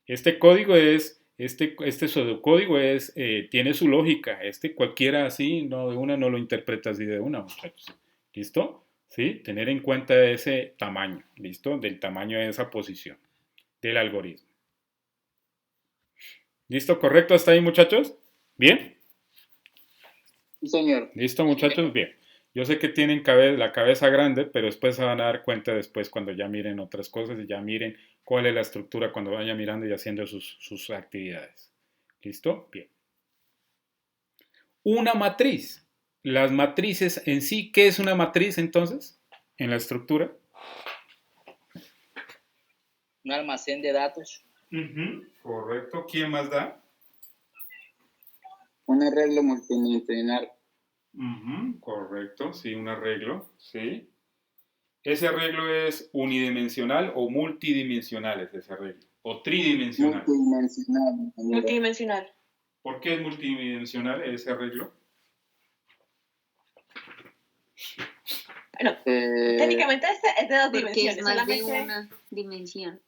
Este código este pseudocódigo tiene su lógica. Cualquiera así, no de una, no lo interpreta así de una, muchachos. ¿Listo? ¿Sí? Tener en cuenta ese tamaño, ¿listo? Del tamaño de esa posición del algoritmo. ¿Listo? ¿Correcto hasta ahí, muchachos? ¿Bien? Sí, señor. ¿Listo, muchachos? Bien. Yo sé que tienen la cabeza grande, pero después se van a dar cuenta después cuando ya miren otras cosas y ya miren cuál es la estructura cuando vayan mirando y haciendo sus actividades. ¿Listo? Bien. Una matriz. Las matrices en sí, ¿qué es una matriz entonces? En la estructura. Un almacén de datos. Correcto. ¿Quién más da? Un arreglo multidimensional. Correcto, sí, un arreglo, sí. ¿Ese arreglo es unidimensional o multidimensional es ese arreglo? ¿O tridimensional? Multidimensional. ¿Por qué es multidimensional ese arreglo? Bueno, técnicamente es de dos dimensiones. Es más de una dimensión.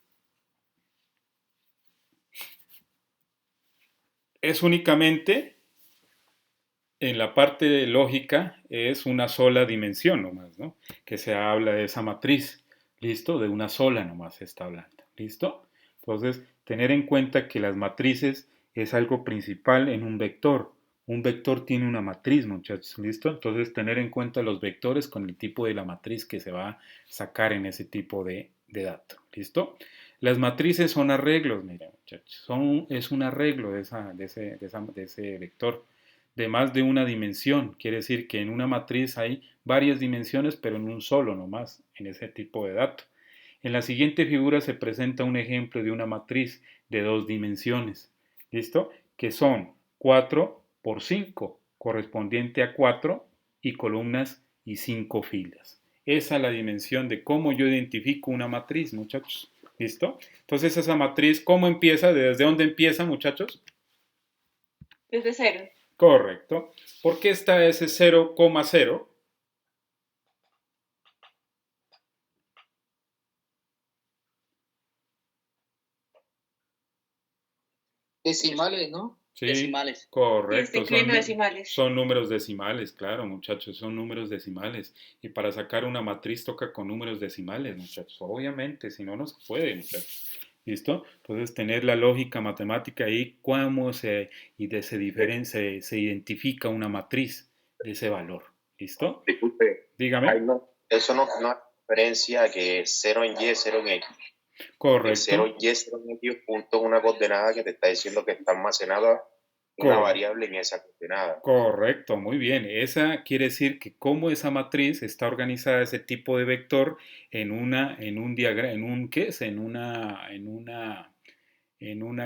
Es únicamente, en la parte de lógica, es una sola dimensión nomás, ¿no? Que se habla de esa matriz, ¿listo? De una sola nomás se está hablando, ¿listo? Entonces, tener en cuenta que las matrices es algo principal en un vector. Un vector tiene una matriz, muchachos, ¿listo? Entonces, tener en cuenta los vectores con el tipo de la matriz que se va a sacar en ese tipo de dato, ¿listo? Las matrices son arreglos, mira, muchachos, es un arreglo de ese vector de más de una dimensión. Quiere decir que en una matriz hay varias dimensiones, pero en un solo nomás, en ese tipo de dato. En la siguiente figura se presenta un ejemplo de una matriz de dos dimensiones, ¿listo? Que son 4 por 5, correspondiente a 4 y columnas y 5 filas. Esa es la dimensión de cómo yo identifico una matriz, muchachos. ¿Listo? Entonces esa matriz, ¿cómo empieza? ¿Desde dónde empieza, muchachos? Desde 0. Correcto. ¿Por qué está ese 0,0? Decimales, ¿no? Sí, decimales. Correcto. Decimales. Son números decimales, claro, muchachos, son números decimales. Y para sacar una matriz toca con números decimales, muchachos. Obviamente, si no, no se puede, muchachos. ¿Listo? Entonces, tener la lógica matemática ahí, cómo se identifica una matriz de ese valor. ¿Listo? Disculpe. Dígame. Eso no es diferencia que 0 en Y, 0 en X. Correcto. 0 en Y, 0 en X, punto es una coordenada que te está diciendo que está almacenada una variable en esa coordenada. Correcto, muy bien. Esa quiere decir que cómo esa matriz está organizada, ese tipo de vector, en un diagrama, ¿qué es?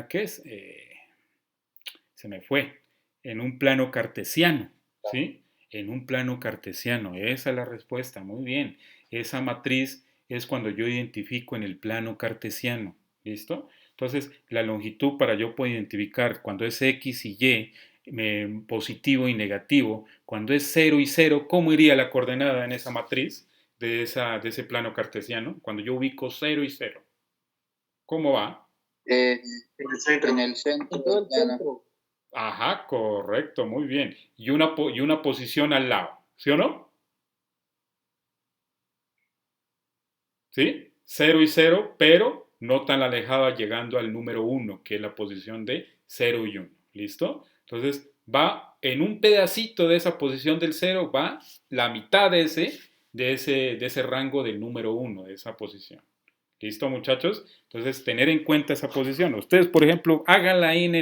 ¿Qué es? Se me fue. En un plano cartesiano, ¿sí? En un plano cartesiano. Esa es la respuesta, muy bien. Esa matriz es cuando yo identifico en el plano cartesiano, ¿listo? Entonces, la longitud para yo poder identificar cuando es X y Y, positivo y negativo, cuando es 0 y 0, ¿cómo iría la coordenada en esa matriz de ese plano cartesiano? Cuando yo ubico 0 y 0, ¿cómo va? En el centro. Ajá, correcto, muy bien. Y una posición al lado, ¿sí o no? ¿Sí? 0 y 0, pero no tan alejada llegando al número 1, que es la posición de 0 y 1. ¿Listo? Entonces, va en un pedacito de esa posición del 0, va la mitad de ese rango del número 1, de esa posición. ¿Listo, muchachos? Entonces, tener en cuenta esa posición. Ustedes, por ejemplo, háganla ahí en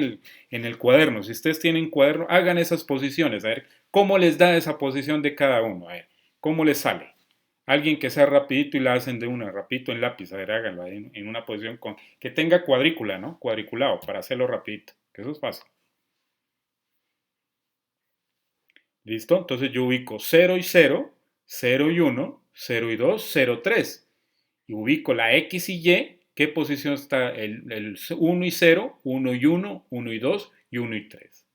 el cuaderno. Si ustedes tienen cuaderno, hagan esas posiciones. A ver, ¿cómo les da esa posición de cada uno? A ver, ¿cómo les sale? Alguien que sea rapidito y la hacen de una, rapidito en lápiz. A ver, háganlo ahí en una posición que tenga cuadrícula, ¿no? Cuadriculado, para hacerlo rapidito. Que eso es fácil. ¿Listo? Entonces yo ubico 0 y 0, 0 y 1, 0 y 2, 0, 3. Y ubico la X y Y, ¿qué posición está el 1 y 0, 1 y 1, 1 y 2 y 1 y 3?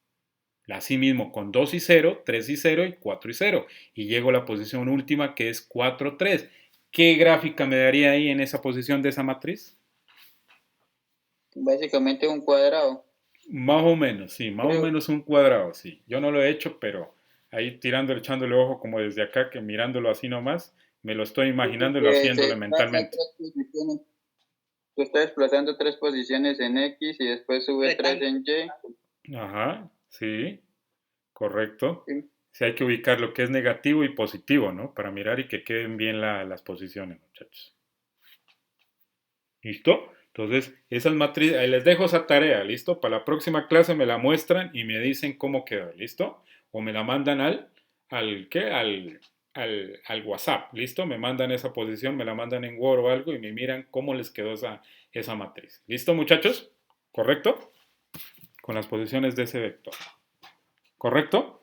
Así mismo con 2 y 0, 3 y 0 y 4 y 0. Y llego a la posición última que es 4, 3. ¿Qué gráfica me daría ahí en esa posición de esa matriz? Básicamente un cuadrado. Más o menos, sí, más o menos un cuadrado, sí. Yo no lo he hecho, pero ahí echándole ojo como desde acá, que mirándolo así nomás, me lo estoy imaginando y lo haciéndolo mentalmente. Tú estás desplazando 3 posiciones en X y después sube 3 en Y. Ajá, sí, correcto. Sí. Sí, hay que ubicar lo que es negativo y positivo, ¿no? Para mirar y que queden bien las posiciones, muchachos. ¿Listo? Entonces, esas matrices, ahí les dejo esa tarea, ¿listo? Para la próxima clase me la muestran y me dicen cómo quedó, ¿listo? O me la mandan al WhatsApp, ¿listo? Me mandan esa posición, me la mandan en Word o algo y me miran cómo les quedó esa matriz. ¿Listo, muchachos? ¿Correcto? Con las posiciones de ese vector. ¿Correcto?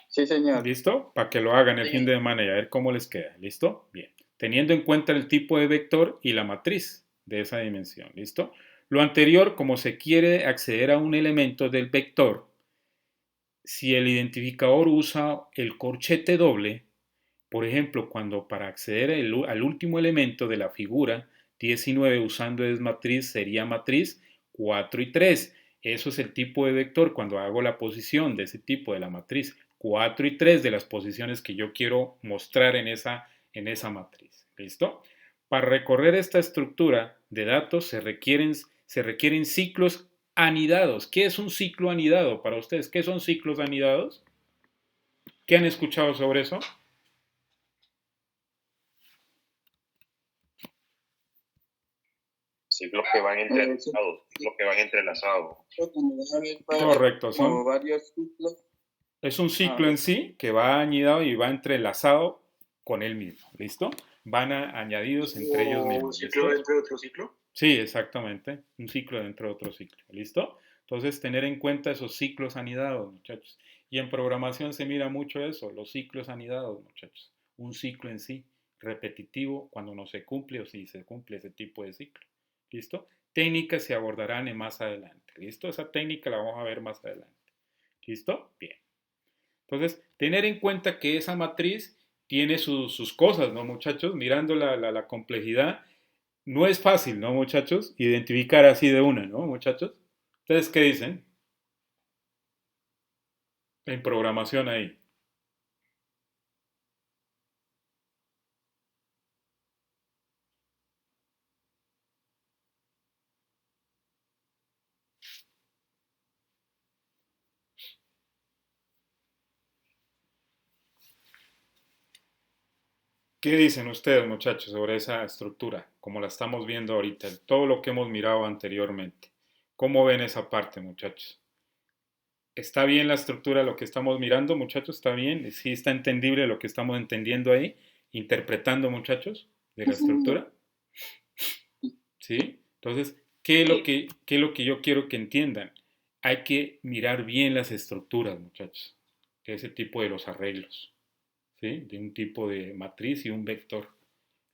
Sí, señor. ¿Listo? Para que lo hagan el fin de semana y a ver cómo les queda. ¿Listo? Bien. Teniendo en cuenta el tipo de vector y la matriz de esa dimensión. ¿Listo? Lo anterior, como se quiere acceder a un elemento del vector, si el identificador usa el corchete doble, por ejemplo, cuando para acceder al último elemento de la figura 19 usando es matriz, sería matriz 4 y 3. Eso es el tipo de vector cuando hago la posición de ese tipo de la matriz 4 y 3 de las posiciones que yo quiero mostrar en esa matriz. ¿Listo? Para recorrer esta estructura de datos se requieren ciclos anidados. ¿Qué es un ciclo anidado para ustedes? ¿Qué son ciclos anidados? ¿Qué han escuchado sobre eso? Ciclos que van entrelazados. Correcto, son varios ciclos. Es un ciclo en sí que va añadido y va entrelazado con él mismo, ¿listo? Van añadidos entre ellos mismos. ¿Un ciclo dentro de otro ciclo? Sí, exactamente, un ciclo dentro de otro ciclo, ¿listo? Entonces, tener en cuenta esos ciclos anidados, muchachos. Y en programación se mira mucho eso, los ciclos anidados, muchachos. Un ciclo en sí, repetitivo, cuando no se cumple o si se cumple ese tipo de ciclo, ¿listo? Técnicas se abordarán más adelante, ¿listo? Esa técnica la vamos a ver más adelante, ¿listo? Bien. Entonces, tener en cuenta que esa matriz tiene sus cosas, ¿no, muchachos? Mirando la complejidad, no es fácil, ¿no, muchachos? Identificar así de una, ¿no, muchachos? ¿Ustedes qué dicen? En programación ahí. ¿Qué dicen ustedes, muchachos, sobre esa estructura, como la estamos viendo ahorita, todo lo que hemos mirado anteriormente? ¿Cómo ven esa parte, muchachos? ¿Está bien la estructura de lo que estamos mirando, muchachos? ¿Está bien? ¿Sí está entendible lo que estamos entendiendo ahí? ¿Interpretando, muchachos, de la estructura? ¿Sí? Entonces, ¿qué es lo que yo quiero que entiendan? Hay que mirar bien las estructuras, muchachos. Ese tipo de los arreglos, ¿sí? De un tipo de matriz y un vector.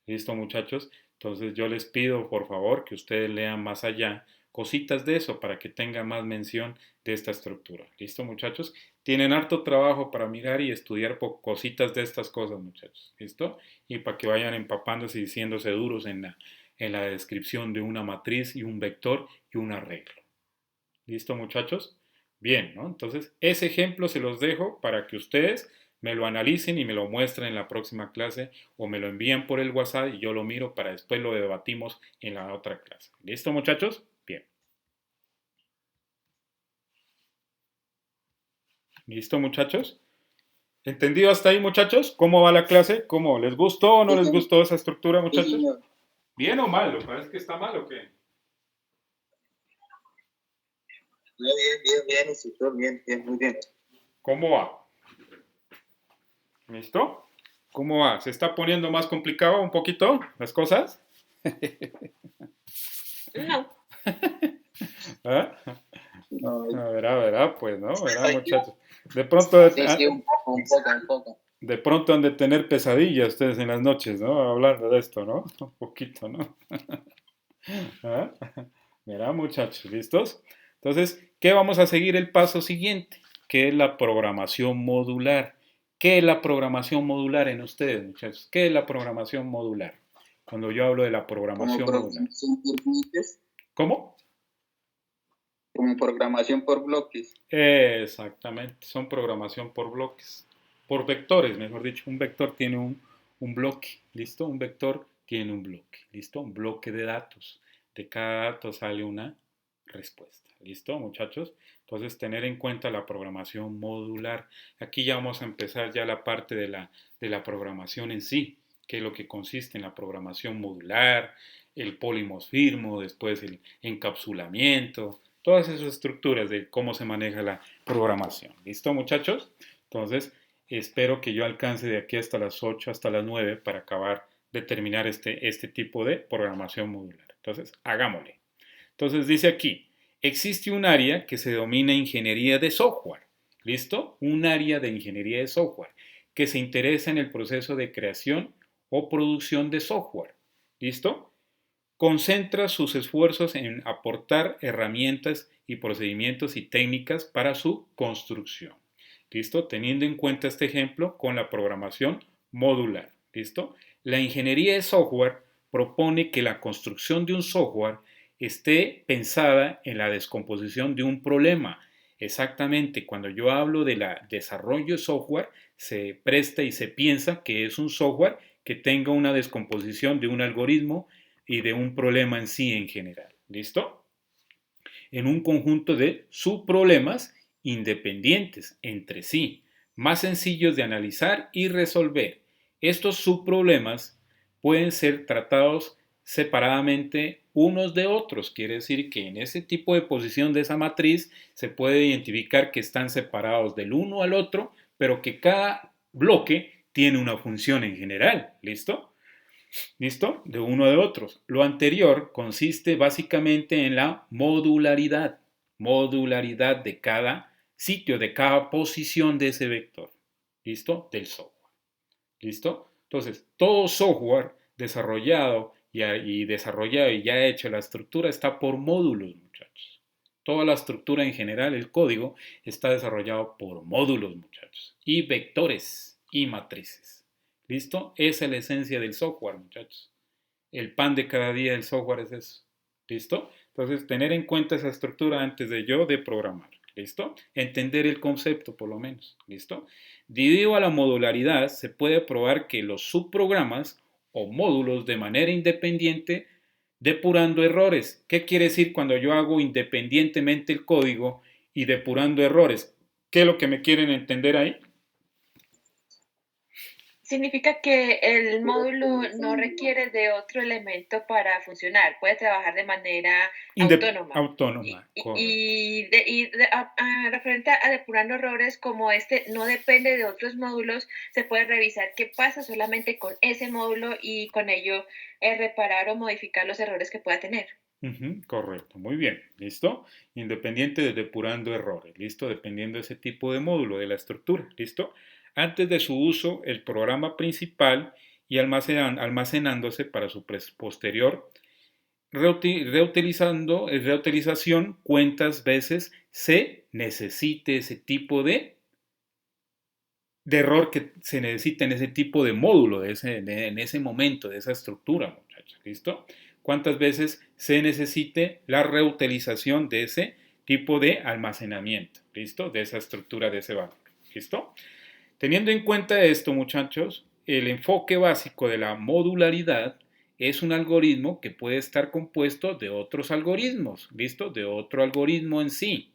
¿Listo, muchachos? Entonces yo les pido, por favor, que ustedes lean más allá cositas de eso para que tengan más mención de esta estructura. ¿Listo, muchachos? Tienen harto trabajo para mirar y estudiar cositas de estas cosas, muchachos. ¿Listo? Y para que vayan empapándose y diciéndose duros en la descripción de una matriz y un vector y un arreglo. ¿Listo, muchachos? Bien, ¿no? Entonces, ese ejemplo se los dejo para que ustedes me lo analicen y me lo muestren en la próxima clase o me lo envían por el WhatsApp y yo lo miro para después lo debatimos en la otra clase. ¿Listo, muchachos? Bien. ¿Listo, muchachos? ¿Entendido hasta ahí, muchachos? ¿Cómo va la clase? ¿Cómo? ¿Les gustó o no les gustó esa estructura, muchachos? ¿Bien o mal? ¿Parece que está mal o qué? Bien, instructor, bien, muy bien. ¿Cómo va? ¿Listo? ¿Cómo va? ¿Se está poniendo más complicado un poquito las cosas? No. ¿Ah? No, Pues, ¿no? Verá, muchachos. De pronto, Sí, un poco. De pronto han de tener pesadillas ustedes en las noches, ¿no? Hablando de esto, ¿no? Un poquito, ¿no? ¿Ah? Verá, muchachos, ¿listos? Entonces, ¿qué vamos a seguir el paso siguiente? Que es la programación modular. ¿Qué es la programación modular en ustedes, muchachos? ¿Qué es la programación modular? Cuando yo hablo de la programación modular. ¿Cómo? Como programación por bloques. Exactamente, son programación por bloques. Por vectores, mejor dicho. Un vector tiene un bloque, ¿listo? Un vector tiene un bloque, ¿listo? Un bloque de datos. De cada dato sale una respuesta, ¿listo, muchachos? Entonces, tener en cuenta la programación modular. Aquí ya vamos a empezar ya la parte de la programación en sí, que es lo que consiste en la programación modular, el polimorfismo, después el encapsulamiento, todas esas estructuras de cómo se maneja la programación. ¿Listo, muchachos? Entonces, espero que yo alcance de aquí hasta las 8, hasta las 9 para acabar de terminar este tipo de programación modular. Entonces, hagámosle. Entonces, dice aquí, existe un área que se denomina ingeniería de software. ¿Listo? Un área de ingeniería de software que se interesa en el proceso de creación o producción de software. ¿Listo? Concentra sus esfuerzos en aportar herramientas y procedimientos y técnicas para su construcción. ¿Listo? Teniendo en cuenta este ejemplo con la programación modular. ¿Listo? La ingeniería de software propone que la construcción de un software esté pensada en la descomposición de un problema. Exactamente, cuando yo hablo de desarrollo de software, se presta y se piensa que es un software que tenga una descomposición de un algoritmo y de un problema en sí en general. ¿Listo? En un conjunto de subproblemas independientes entre sí, más sencillos de analizar y resolver. Estos subproblemas pueden ser tratados separadamente unos de otros. Quiere decir que en ese tipo de posición de esa matriz se puede identificar que están separados del uno al otro, pero que cada bloque tiene una función en general. ¿Listo? ¿Listo? De uno de otros. Lo anterior consiste básicamente en la modularidad. Modularidad de cada sitio, de cada posición de ese vector. ¿Listo? Del software. ¿Listo? Entonces, todo software desarrollado y desarrollado y ya hecho, la estructura está por módulos, muchachos. Toda la estructura en general, el código, está desarrollado por módulos, muchachos. Y vectores y matrices. ¿Listo? Esa es la esencia del software, muchachos. El pan de cada día del software es eso. ¿Listo? Entonces, tener en cuenta esa estructura antes de programar. ¿Listo? Entender el concepto, por lo menos. ¿Listo? Debido a la modularidad, se puede probar que los subprogramas o módulos de manera independiente depurando errores. ¿Qué quiere decir cuando yo hago independientemente el código y depurando errores? ¿Qué es lo que me quieren entender ahí? significa que el módulo no requiere de otro elemento para funcionar, puede trabajar de manera autónoma. Autónoma, Referente a depurando errores, como este no depende de otros módulos, se puede revisar qué pasa solamente con ese módulo y con ello reparar o modificar los errores que pueda tener. Correcto, muy bien, ¿listo? Independiente de depurando errores, ¿listo? Dependiendo de ese tipo de módulo, de la estructura, ¿listo? Antes de su uso, el programa principal y almacenándose para su posterior reutilización cuántas veces se necesite ese tipo de error que se necesita en ese tipo de módulo, en ese momento, de esa estructura, muchachos, ¿listo? Cuántas veces se necesite la reutilización de ese tipo de almacenamiento, ¿listo? De esa estructura, de ese valor, ¿listo? Teniendo en cuenta esto, muchachos, el enfoque básico de la modularidad es un algoritmo que puede estar compuesto de otros algoritmos, ¿listo? De otro algoritmo en sí,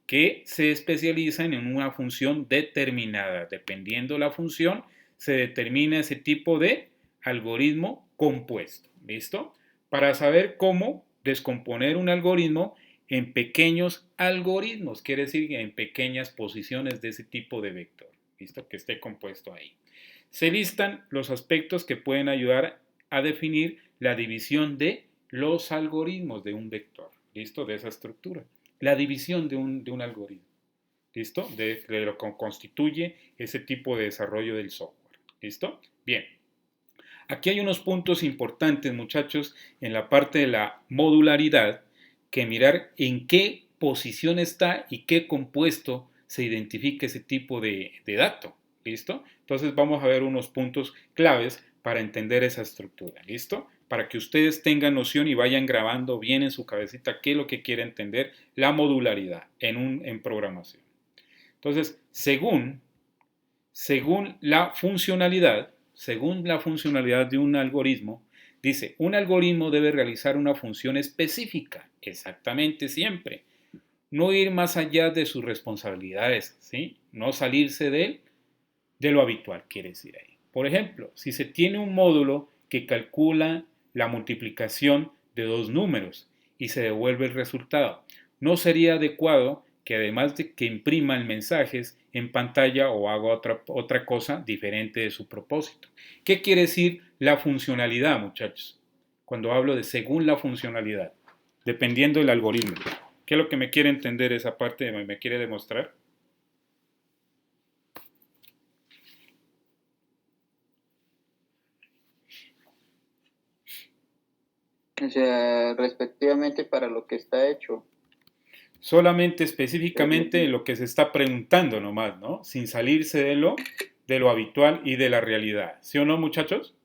que se especializan en una función determinada. Dependiendo la función, se determina ese tipo de algoritmo compuesto, ¿listo? Para saber cómo descomponer un algoritmo en pequeños algoritmos, quiere decir en pequeñas posiciones de ese tipo de vector, ¿listo? Que esté compuesto ahí. Se listan los aspectos que pueden ayudar a definir la división de los algoritmos de un vector, ¿listo? De esa estructura. La división de un algoritmo, ¿listo? De lo que constituye ese tipo de desarrollo del software, ¿listo? Bien. Aquí hay unos puntos importantes, muchachos, en la parte de la modularidad, que mirar en qué posición está y qué compuesto se identifica ese tipo de dato, ¿listo? Entonces vamos a ver unos puntos claves para entender esa estructura, ¿listo? Para que ustedes tengan noción y vayan grabando bien en su cabecita qué es lo que quiere entender la modularidad en programación. Entonces, según la funcionalidad de un algoritmo, dice, un algoritmo debe realizar una función específica, exactamente siempre. No ir más allá de sus responsabilidades, ¿sí? No salirse de lo habitual, quiere decir ahí. Por ejemplo, si se tiene un módulo que calcula la multiplicación de dos números y se devuelve el resultado, no sería adecuado que además de que impriman mensajes en pantalla o haga otra cosa diferente de su propósito. ¿Qué quiere decir la funcionalidad, muchachos? Cuando hablo de según la funcionalidad, dependiendo del algoritmo. ¿Qué es lo que me quiere entender esa parte? ¿Me quiere demostrar? O sea, respectivamente para lo que está hecho. Solamente específicamente lo que se está preguntando nomás, ¿no? Sin salirse de lo habitual y de la realidad. ¿Sí o no, muchachos?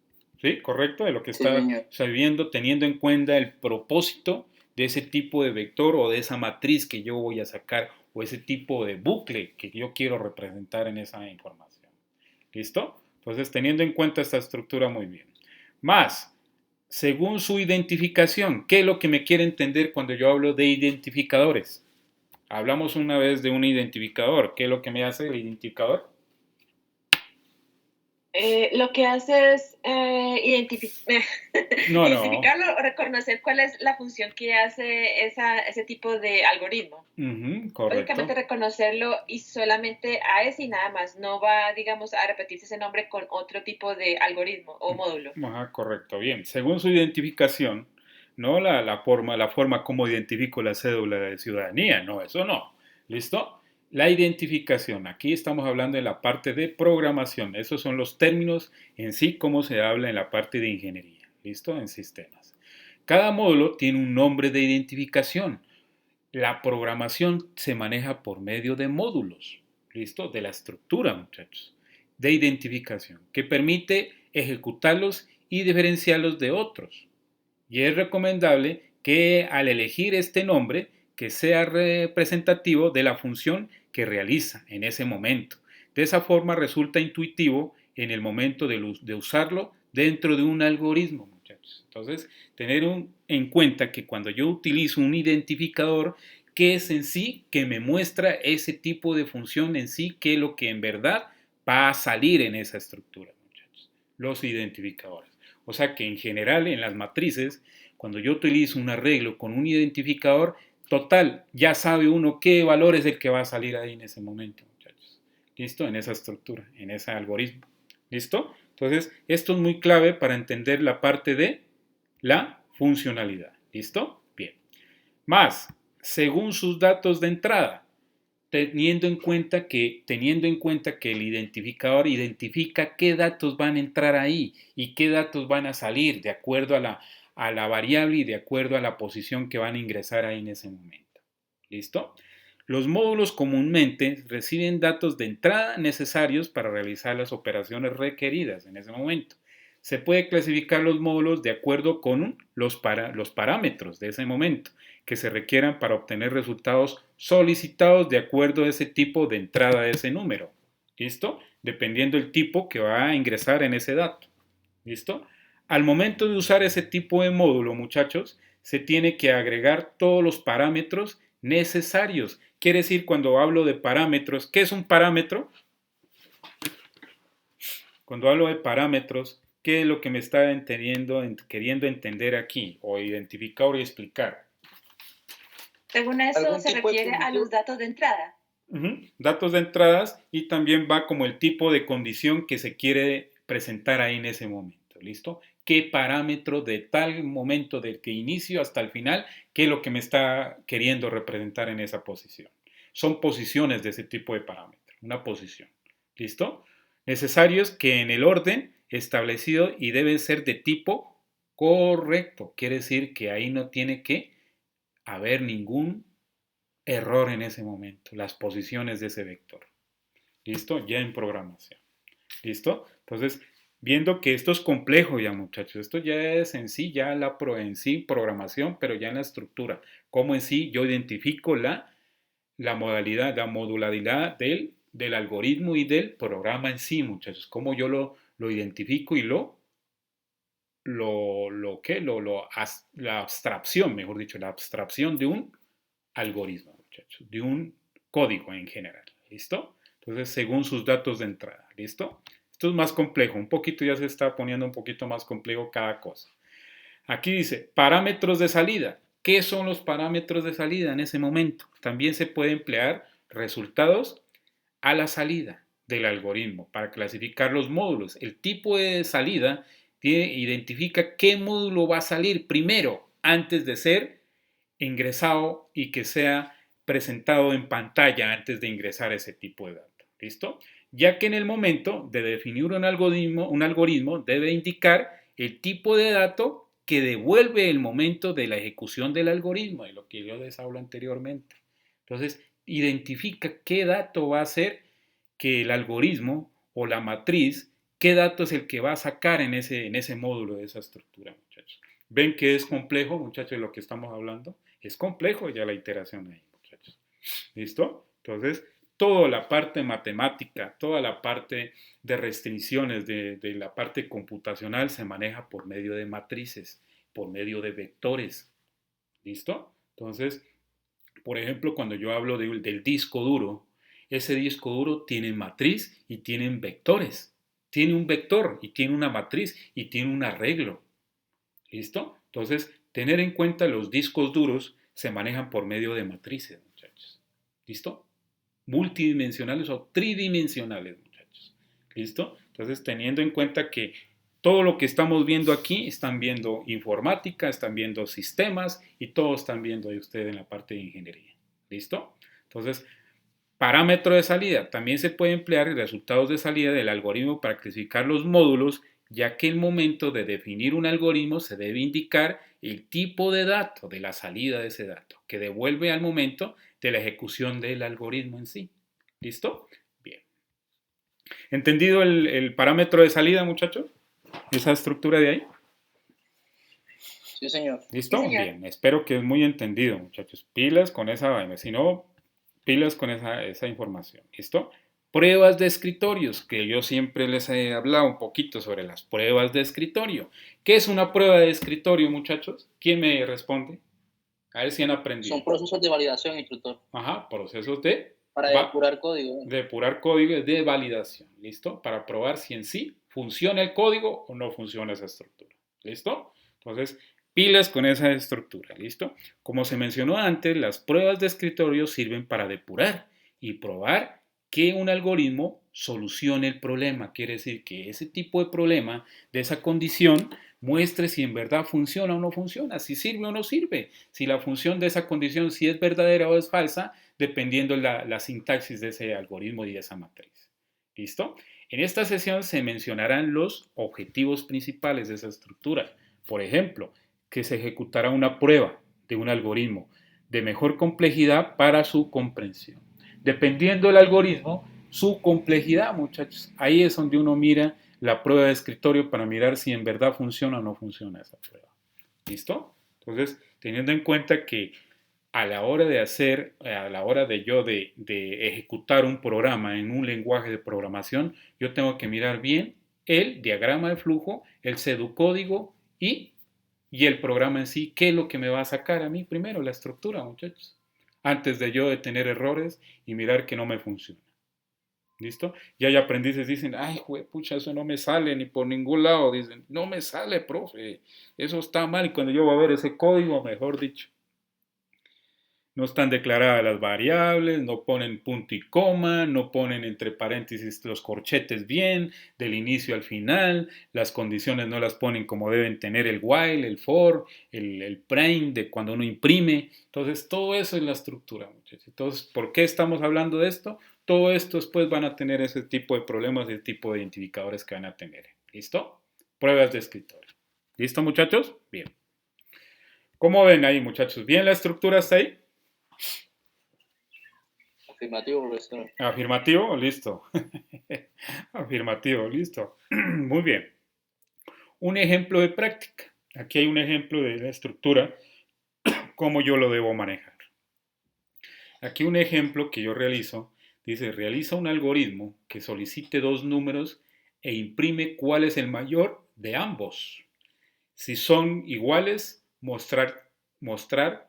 ¿Sí? ¿Correcto? De lo que está sabiendo, teniendo en cuenta el propósito de ese tipo de vector o de esa matriz que yo voy a sacar o ese tipo de bucle que yo quiero representar en esa información. ¿Listo? Entonces, teniendo en cuenta esta estructura, muy bien. Más, según su identificación, ¿qué es lo que me quiere entender cuando yo hablo de identificadores? Hablamos una vez de un identificador. ¿Qué es lo que me hace el identificador? Lo que hace es identificarlo o reconocer cuál es la función que hace ese tipo de algoritmo. Correcto. Básicamente reconocerlo y solamente a ese y nada más. No va, digamos, a repetirse ese nombre con otro tipo de algoritmo o módulo. Ajá, correcto. Bien. Según su identificación, no la forma como identifico la cédula de ciudadanía, no, eso no. ¿Listo? La identificación, aquí estamos hablando de la parte de programación, esos son los términos en sí como se habla en la parte de ingeniería, ¿listo? En sistemas. Cada módulo tiene un nombre de identificación. La programación se maneja por medio de módulos, ¿listo? De la estructura, muchachos, de identificación, que permite ejecutarlos y diferenciarlos de otros. Y es recomendable que al elegir este nombre, que sea representativo de la función que realiza en ese momento. De esa forma resulta intuitivo en el momento de usarlo dentro de un algoritmo, muchachos. Entonces, tener en cuenta que cuando yo utilizo un identificador, ¿qué es en sí que me muestra ese tipo de función en sí? ¿Qué es lo que en verdad va a salir en esa estructura, muchachos? los identificadores. O sea que en general en las matrices, cuando yo utilizo un arreglo con un identificador, total, ya sabe uno qué valor es el que va a salir ahí en ese momento, muchachos. ¿Listo? En esa estructura, en ese algoritmo. ¿Listo? Entonces, esto es muy clave para entender la parte de la funcionalidad. ¿Listo? Bien. Más, según sus datos de entrada, teniendo en cuenta que el identificador identifica qué datos van a entrar ahí y qué datos van a salir de acuerdo a la variable y de acuerdo a la posición que van a ingresar ahí en ese momento. ¿Listo? Los módulos comúnmente reciben datos de entrada necesarios para realizar las operaciones requeridas en ese momento. Se puede clasificar los módulos de acuerdo con los parámetros de ese momento que se requieran para obtener resultados solicitados de acuerdo a ese tipo de entrada de ese número. ¿Listo? Dependiendo del tipo que va a ingresar en ese dato. ¿Listo? Al momento de usar ese tipo de módulo, muchachos, se tiene que agregar todos los parámetros necesarios. Quiere decir, cuando hablo de parámetros, ¿qué es un parámetro? Cuando hablo de parámetros, ¿qué es lo que me está queriendo entender aquí? O identificar y explicar. Según eso, se refiere a los datos de entrada. Datos de entradas y también va como el tipo de condición que se quiere presentar ahí en ese momento. ¿Listo? ¿Qué parámetro de tal momento del que inicio hasta el final, qué es lo que me está queriendo representar en esa posición? Son posiciones de ese tipo de parámetro, una posición. ¿Listo? Necesarios que en el orden establecido y deben ser de tipo correcto. Quiere decir que ahí no tiene que haber ningún error en ese momento, las posiciones de ese vector. ¿Listo? Ya en programación. ¿Listo? Entonces, viendo que esto es complejo ya, muchachos, esto ya es en sí, ya en sí programación, pero ya en la estructura, cómo en sí yo identifico la modalidad, la modularidad del algoritmo y del programa en sí, muchachos, cómo yo lo identifico y la abstracción, mejor dicho, la abstracción de un algoritmo, muchachos, de un código en general. ¿Listo? Entonces, según sus datos de entrada. ¿Listo? Esto es más complejo, un poquito ya se está poniendo un poquito más complejo cada cosa. Aquí dice, parámetros de salida. ¿Qué son los parámetros de salida en ese momento? También se puede emplear resultados a la salida del algoritmo para clasificar los módulos. El tipo de salida identifica qué módulo va a salir primero antes de ser ingresado y que sea presentado en pantalla antes de ingresar ese tipo de datos. ¿Listo? Ya que en el momento de definir un algoritmo debe indicar el tipo de dato que devuelve el momento de la ejecución del algoritmo, de lo que yo les hablo anteriormente. Entonces, identifica qué dato va a ser que el algoritmo o la matriz, qué dato es el que va a sacar en ese módulo de esa estructura, muchachos. ¿Ven que es complejo, muchachos, de lo que estamos hablando? Es complejo ya la iteración ahí, muchachos. ¿Listo? Entonces, toda la parte matemática, toda la parte de restricciones de la parte computacional se maneja por medio de matrices, por medio de vectores. ¿Listo? Entonces, por ejemplo, cuando yo hablo del disco duro, ese disco duro tiene matriz y tiene vectores. Tiene un vector y tiene una matriz y tiene un arreglo. ¿Listo? Entonces, tener en cuenta los discos duros se manejan por medio de matrices, muchachos. ¿Listo? Multidimensionales o tridimensionales, muchachos. ¿Listo? Entonces, teniendo en cuenta que todo lo que estamos viendo aquí, están viendo informática, están viendo sistemas y todos están viendo de ustedes en la parte de ingeniería. ¿Listo? Entonces, parámetro de salida. También se puede emplear resultados de salida del algoritmo para clasificar los módulos, ya que el momento de definir un algoritmo se debe indicar el tipo de dato de la salida de ese dato, que devuelve al momento de la ejecución del algoritmo en sí. ¿Listo? Bien. ¿Entendido el parámetro de salida, muchachos? ¿Esa estructura de ahí? Sí, señor. ¿Listo? Sí, señor. Bien, espero que es muy entendido, muchachos. Pilas con esa vaina, si no, pilas con esa información. ¿Listo? Pruebas de escritorios, que yo siempre les he hablado un poquito sobre las pruebas de escritorio. ¿Qué es una prueba de escritorio, muchachos? ¿Quién me responde? A ver si han aprendido. Son procesos de validación, instructor. Ajá, procesos de... Para depurar código. Depurar código de validación, ¿listo? Para probar si en sí ¿Funciona el código o no funciona esa estructura? ¿Listo? Entonces, pilas con esa estructura, ¿listo? Como se mencionó antes, las pruebas de escritorio sirven para depurar y probar que un algoritmo solucione el problema. Quiere decir que ese tipo de problema, de esa condición, muestre si en verdad funciona o no funciona, si sirve o no sirve, si la función de esa condición si es verdadera o es falsa, dependiendo la sintaxis de ese algoritmo y de esa matriz. ¿Listo? En esta sesión se mencionarán los objetivos principales de esa estructura. Por ejemplo, que se ejecutará una prueba de un algoritmo de mejor complejidad para su comprensión. Dependiendo del algoritmo, su complejidad, muchachos, ahí es donde uno mira la prueba de escritorio para mirar si en verdad funciona o no funciona esa prueba. ¿Listo? Entonces, teniendo en cuenta que a la hora de ejecutar un programa en un lenguaje de programación, yo tengo que mirar bien el diagrama de flujo, el pseudocódigo y el programa en sí, qué es lo que me va a sacar a mí primero, la estructura, muchachos, antes de yo de tener errores y mirar que no me funciona. ¿Listo? Y hay aprendices que dicen, ay, pucha, eso no me sale ni por ningún lado. Dicen, no me sale, profe, eso está mal. Y cuando yo voy a ver ese código, mejor dicho, no están declaradas las variables, no ponen punto y coma, no ponen entre paréntesis los corchetes bien, del inicio al final, las condiciones no las ponen como deben tener el while, el for, el print de cuando uno imprime. Entonces, todo eso es la estructura, muchachos. Entonces, ¿por qué estamos hablando de esto? Todo esto después van a tener ese tipo de problemas, ese tipo de identificadores que van a tener. ¿Listo? Pruebas de escritorio. ¿Listo, muchachos? Bien. ¿Cómo ven ahí, muchachos? ¿Bien la estructura hasta ahí? Afirmativo, profesor. Afirmativo, listo. Afirmativo, listo. Muy bien. Un ejemplo de práctica. Aquí hay un ejemplo de la estructura, cómo yo lo debo manejar. Aquí un ejemplo que yo realizo, dice, realiza un algoritmo que solicite dos números e imprime cuál es el mayor de ambos. Si son iguales, mostrar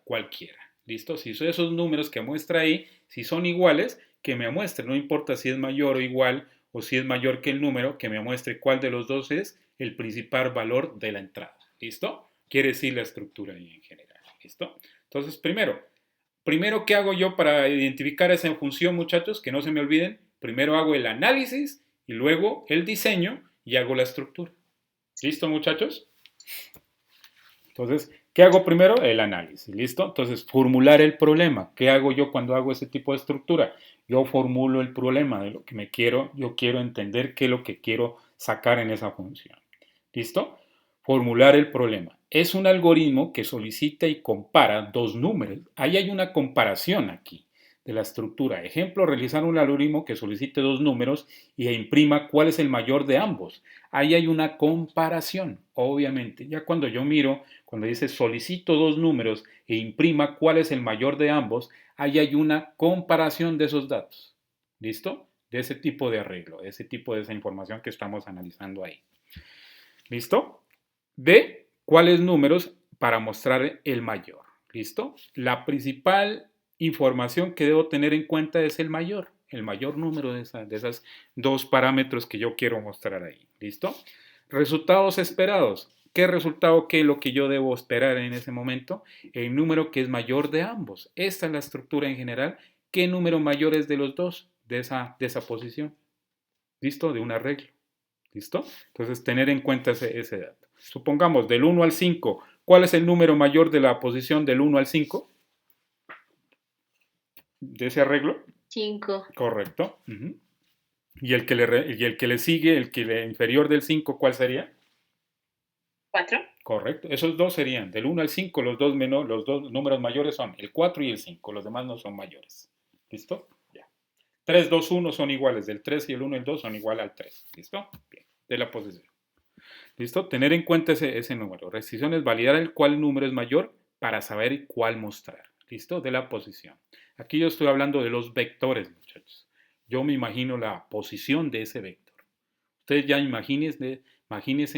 cualquiera. ¿Listo? Si son esos números que muestra ahí, si son iguales, que me muestre. No importa si es mayor o igual o si es mayor que el número, que me muestre cuál de los dos es el principal valor de la entrada. ¿Listo? Quiere decir la estructura ahí en general. ¿Listo? Entonces, primero, ¿qué hago yo para identificar esa función, muchachos? Que no se me olviden. Primero hago el análisis y luego el diseño y hago la estructura. ¿Listo, muchachos? Entonces, ¿qué hago primero? El análisis, ¿listo? Entonces, formular el problema. ¿Qué hago yo cuando hago ese tipo de estructura? Yo formulo el problema de lo que yo quiero entender qué es lo que quiero sacar en esa función. ¿Listo? Formular el problema. Es un algoritmo que solicita y compara dos números. Ahí hay una comparación aquí de la estructura. Ejemplo, realizar un algoritmo que solicite dos números e imprima cuál es el mayor de ambos. Ahí hay una comparación, obviamente. Ya cuando yo miro, cuando dice solicito dos números e imprima cuál es el mayor de ambos, ahí hay una comparación de esos datos. ¿Listo? De ese tipo de arreglo, de ese tipo de esa información que estamos analizando ahí. ¿Listo? De cuáles números para mostrar el mayor. ¿Listo? La principal información que debo tener en cuenta es el mayor número de esas dos parámetros que yo quiero mostrar ahí. ¿Listo? Resultados esperados. ¿Qué resultado? ¿Qué es lo que yo debo esperar en ese momento? El número que es mayor de ambos. Esta es la estructura en general. ¿Qué número mayor es de los dos de esa posición? ¿Listo? De un arreglo. ¿Listo? Entonces, tener en cuenta ese dato. Supongamos del 1 al 5. ¿Cuál es el número mayor de la posición del 1 al 5? ¿De ese arreglo? 5. Correcto. ¿Y el que le sigue, inferior del 5, cuál sería? 4. Correcto. Esos dos serían del 1 al 5, los dos números mayores son el 4 y el 5. Los demás no son mayores. ¿Listo? Ya. 3, 2, 1 son iguales. Del 3 y el 1 y el 2 son igual al 3. ¿Listo? Bien. De la posición. ¿Listo? Tener en cuenta ese número. Restricción es validar el cuál número es mayor para saber cuál mostrar. ¿Listo? De la posición. Aquí yo estoy hablando de los vectores, muchachos. Yo me imagino la posición de ese vector. Ustedes ya imagínense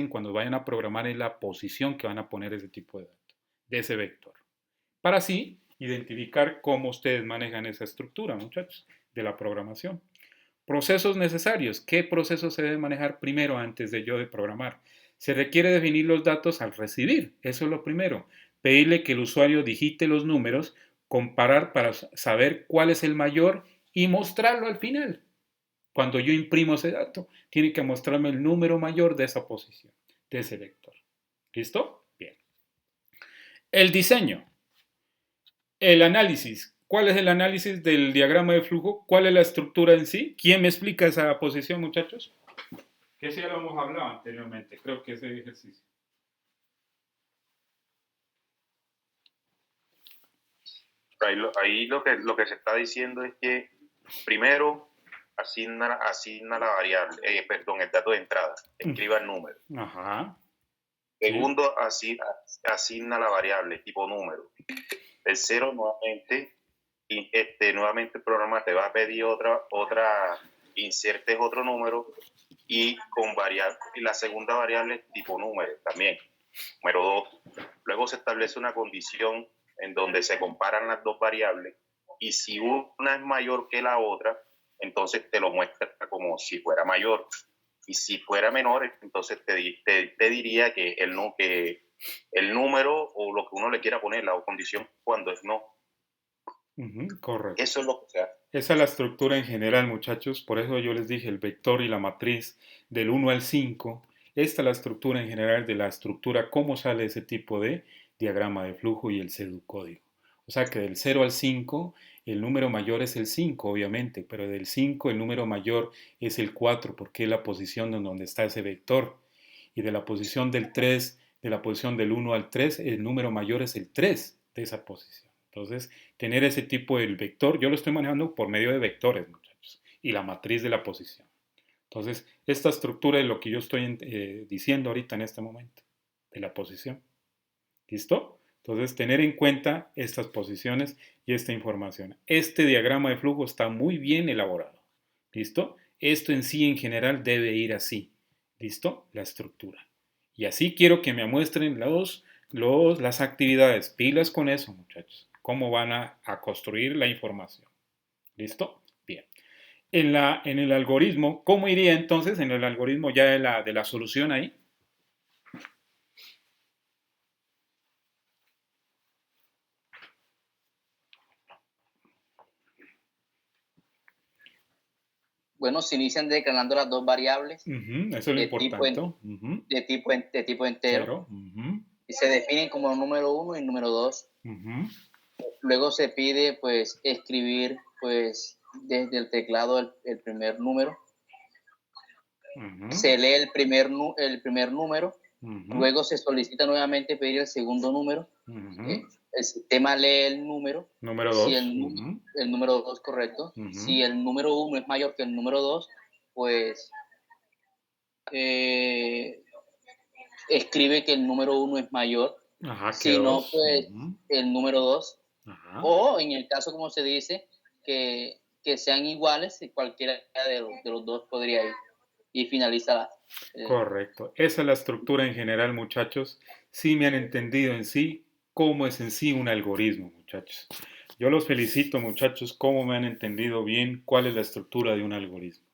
cuando vayan a programar en la posición que van a poner ese tipo de datos, de ese vector. Para así identificar cómo ustedes manejan esa estructura, muchachos, de la programación. Procesos necesarios. ¿Qué proceso se debe manejar primero antes de yo de programar? Se requiere definir los datos al recibir. Eso es lo primero. Pedirle que el usuario digite los números, comparar para saber cuál es el mayor y mostrarlo al final. Cuando yo imprimo ese dato, tiene que mostrarme el número mayor de esa posición, de ese vector. ¿Listo? Bien. El diseño. El análisis. ¿Cuál es el análisis del diagrama de flujo? ¿Cuál es la estructura en sí? ¿Quién me explica esa posición, muchachos? Que eso ya lo hemos hablado anteriormente, creo que ese ejercicio. Ahí lo que se está diciendo es que primero asigna la variable, el dato de entrada, escriba el número. Ajá. Segundo, asigna la variable tipo número. Tercero, nuevamente el programa te va a pedir insertes otro número y la segunda variable tipo número también. Número 2. Luego se establece una condición en donde se comparan las dos variables y si una es mayor que la otra, entonces te lo muestra como si fuera mayor. Y si fuera menor, entonces te diría que el número o lo que uno le quiera poner, la condición, cuando es no. Correcto. Eso es lo que se hace. Esa es la estructura en general, muchachos. Por eso yo les dije el vector y la matriz del 1 al 5. Esta es la estructura en general de la estructura, cómo sale ese tipo de diagrama de flujo y el pseudocódigo. O sea que del 0 al 5, el número mayor es el 5, obviamente, pero del 5 el número mayor es el 4, porque es la posición en donde está ese vector. Y de la posición del 3, de la posición del 1 al 3, el número mayor es el 3 de esa posición. Entonces, tener ese tipo de vector, yo lo estoy manejando por medio de vectores, muchachos, y la matriz de la posición. Entonces, esta estructura es lo que yo estoy diciendo ahorita en este momento, de la posición. ¿Listo? Entonces, tener en cuenta estas posiciones y esta información. Este diagrama de flujo está muy bien elaborado. ¿Listo? Esto en sí, en general, debe ir así. ¿Listo? La estructura. Y así quiero que me muestren las actividades. Pilas con eso, muchachos. Cómo van a construir la información. ¿Listo? Bien. En el algoritmo, ¿cómo iría entonces en el algoritmo ya de la solución ahí? Bueno, se inician declarando las dos variables Eso es lo importante. De tipo entero. Y se definen como número 1 y número 2. Luego se pide pues escribir pues desde el teclado el primer número. Se lee el primer número. Luego se solicita nuevamente pedir el segundo número. El sistema lee el número. Número 2. Si el número 2, correcto. Si el número 1 es mayor que el número 2, pues escribe que el número 1 es mayor. Si no, pues el número 2. O en el caso, como se dice, que sean iguales, cualquiera de los dos podría ir. Y finaliza Correcto. Esa es la estructura en general, muchachos. Sí me han entendido en sí cómo es en sí un algoritmo, muchachos. Yo los felicito, muchachos, cómo me han entendido bien cuál es la estructura de un algoritmo.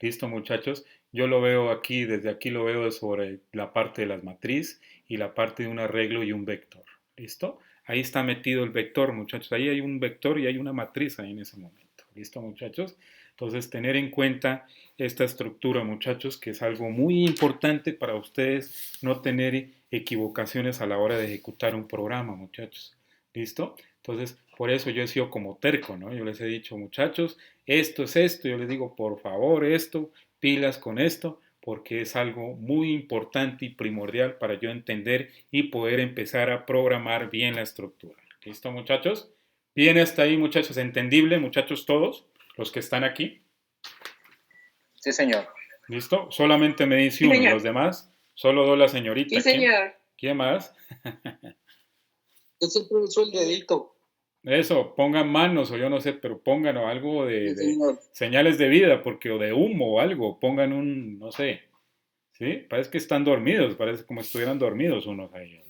¿Listo, muchachos? Yo lo veo aquí, desde aquí lo veo sobre la parte de las matriz y la parte de un arreglo y un vector. ¿Listo? Ahí está metido el vector, muchachos. Ahí hay un vector y hay una matriz ahí en ese momento. ¿Listo, muchachos? Entonces, tener en cuenta esta estructura, muchachos, que es algo muy importante para ustedes no tener equivocaciones a la hora de ejecutar un programa, muchachos. ¿Listo? Entonces, por eso yo he sido como terco, ¿no? Yo les he dicho, muchachos, esto es esto. Yo les digo, por favor, esto, pilas con esto, porque es algo muy importante y primordial para yo entender y poder empezar a programar bien la estructura. ¿Listo, muchachos? Bien hasta ahí, muchachos. ¿Entendible, muchachos, todos los que están aquí? Sí, señor. ¿Listo? Solamente me dice uno. Los demás, solo dos la señorita. Sí, señor. ¿Quién más? Es el profesor el dedito. Eso, pongan manos o yo no sé, pero pongan algo de señales de vida, porque o de humo o algo, pongan un, no sé, ¿sí? Parece que están dormidos, parece como si estuvieran dormidos unos ahí.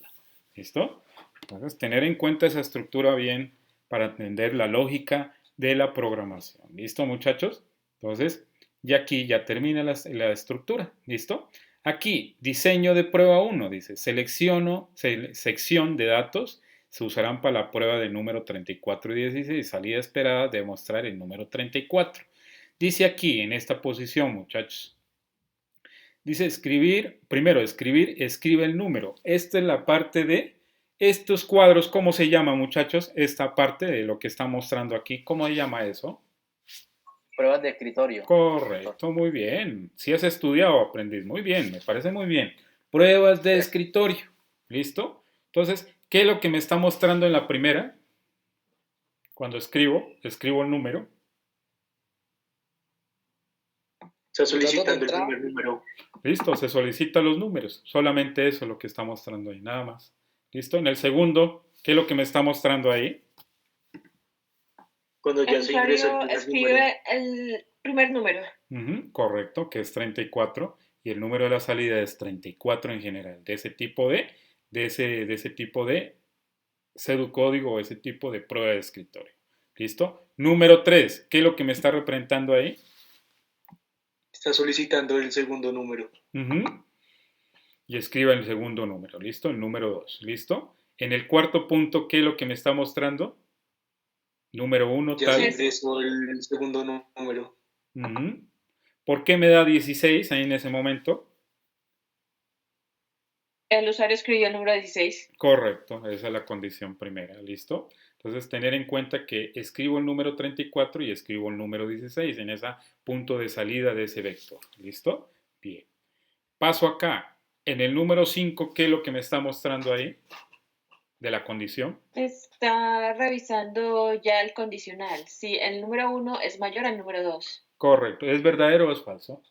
¿Listo? Entonces, tener en cuenta esa estructura bien para entender la lógica de la programación. ¿Listo, muchachos? Entonces, y aquí ya termina la estructura, ¿listo? Aquí, diseño de prueba 1, dice, sección de datos, se usarán para la prueba del número 34 y 16, salida esperada de mostrar el número 34. Dice aquí, en esta posición, muchachos, dice primero escribe el número. Esta es la parte de estos cuadros, ¿cómo se llama, muchachos? Esta parte de lo que está mostrando aquí, ¿cómo se llama eso? Pruebas de escritorio. Correcto, muy bien. Si has estudiado o aprendiz, muy bien, me parece muy bien. Pruebas de escritorio, ¿listo? Entonces, ¿qué es lo que me está mostrando en la primera? Cuando escribo el número. Se solicita el primer número. Listo, se solicitan los números. Solamente eso es lo que está mostrando ahí, nada más. ¿Listo? En el segundo, ¿qué es lo que me está mostrando ahí? Cuando ya se ingresa el primer número. Correcto, que es 34. Y el número de la salida es 34 en general. De ese tipo de pseudocódigo o ese tipo de prueba de escritorio. ¿Listo? Número 3, ¿qué es lo que me está representando ahí? Está solicitando el segundo número. Y escriba el segundo número, ¿listo? El número 2, ¿listo? En el cuarto punto, ¿qué es lo que me está mostrando? Número 1, ya tal. Ya ingresó el segundo número. ¿Por qué me da 16 ahí en ese momento? El usuario escribió el número 16. Correcto, esa es la condición primera, ¿listo? Entonces, tener en cuenta que escribo el número 34 y escribo el número 16 en ese punto de salida de ese vector, ¿listo? Bien. Paso acá. En el número 5, ¿qué es lo que me está mostrando ahí de la condición? Está revisando ya el condicional. Si el número 1 es mayor al número 2. Correcto. ¿Es verdadero o es falso?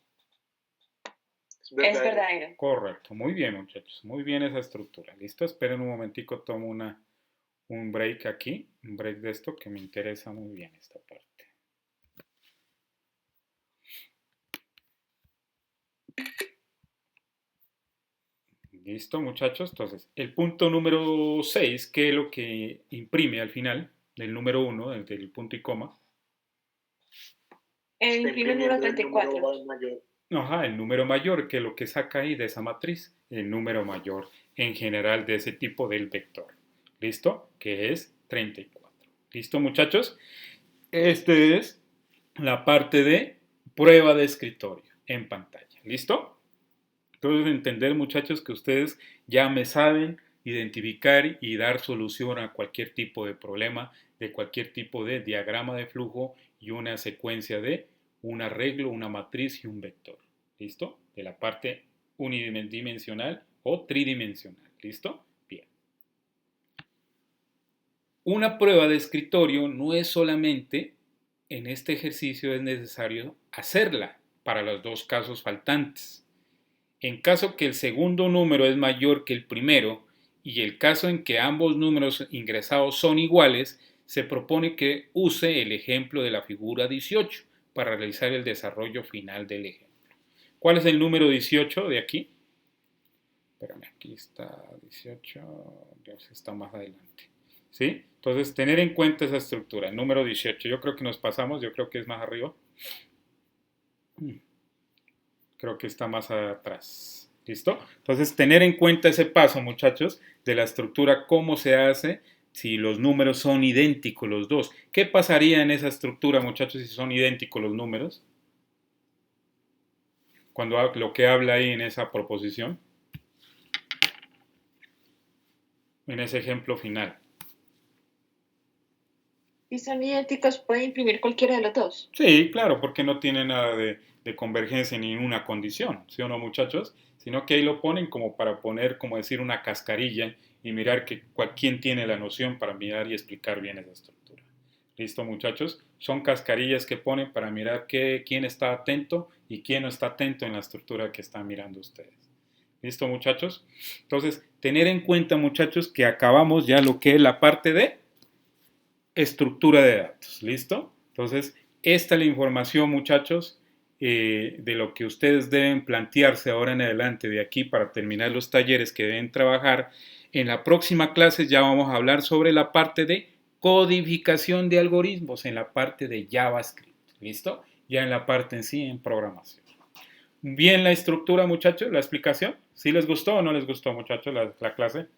Es verdadero. Correcto. Muy bien, muchachos. Muy bien esa estructura. ¿Listo? Esperen un momentico, tomo un break aquí. Un break de esto que me interesa muy bien esta parte. ¿Listo, muchachos? Entonces, el punto número 6, ¿qué es lo que imprime al final del número 1, del punto y coma? Imprime el número 34. Ajá, el número mayor, que es lo que saca ahí de esa matriz, el número mayor en general de ese tipo del vector. ¿Listo? Que es 34. ¿Listo, muchachos? Este es la parte de prueba de escritorio en pantalla. ¿Listo? Entonces, entender, muchachos, que ustedes ya me saben identificar y dar solución a cualquier tipo de problema, de cualquier tipo de diagrama de flujo y una secuencia de un arreglo, una matriz y un vector. ¿Listo? De la parte unidimensional o tridimensional. ¿Listo? Bien. Una prueba de escritorio no es solamente, en este ejercicio es necesario hacerla para los dos casos faltantes. En caso que el segundo número es mayor que el primero y el caso en que ambos números ingresados son iguales, se propone que use el ejemplo de la figura 18 para realizar el desarrollo final del ejemplo. ¿Cuál es el número 18 de aquí? Espérame, aquí está 18, Dios, está más adelante. ¿Sí? Entonces, tener en cuenta esa estructura, el número 18. Yo creo que nos pasamos, yo creo que es más arriba. Creo que está más atrás. ¿Listo? Entonces, tener en cuenta ese paso, muchachos, de la estructura, cómo se hace si los números son idénticos los dos. ¿Qué pasaría en esa estructura, muchachos, si son idénticos los números? Cuando lo que habla ahí en esa proposición. En ese ejemplo final. Si son idénticos, ¿puede imprimir cualquiera de los dos? Sí, claro, porque no tiene nada de convergencia en ninguna condición, ¿sí o no, muchachos? Sino que ahí lo ponen como para poner, como decir, una cascarilla y mirar quién tiene la noción para mirar y explicar bien esa estructura. ¿Listo, muchachos? Son cascarillas que ponen para mirar quién está atento y quién no está atento en la estructura que están mirando ustedes. ¿Listo, muchachos? Entonces, tener en cuenta, muchachos, que acabamos ya lo que es la parte de estructura de datos. ¿Listo? Entonces, esta es la información, muchachos, de lo que ustedes deben plantearse ahora en adelante de aquí para terminar los talleres que deben trabajar. En la próxima clase ya vamos a hablar sobre la parte de codificación de algoritmos en la parte de JavaScript. ¿Listo? ya en la parte en sí, en programación. Bien la estructura, muchachos, la explicación. ¿Sí les gustó o no les gustó, muchachos, la clase?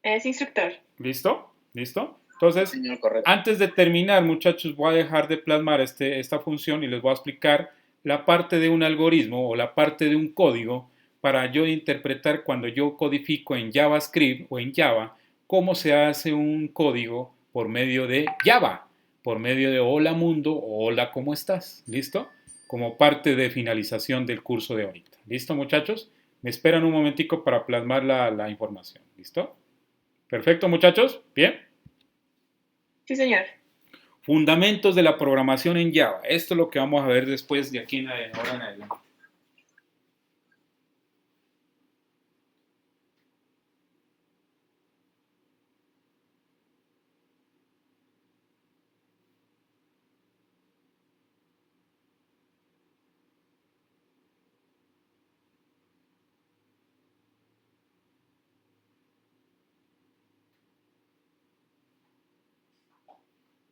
Es instructor. ¿Listo? ¿Listo? Entonces, señor, antes de terminar, muchachos, voy a dejar de plasmar esta función y les voy a explicar la parte de un algoritmo o la parte de un código para yo interpretar cuando yo codifico en JavaScript o en Java, cómo se hace un código por medio de Java, por medio de hola mundo o hola, ¿cómo estás? ¿Listo? Como parte de finalización del curso de ahorita. ¿Listo, muchachos? Me esperan un momentico para plasmar la información. ¿Listo? Perfecto, muchachos. ¿Bien? Sí, señor. Fundamentos de la programación en Java. Esto es lo que vamos a ver después de aquí en ahora en adelante.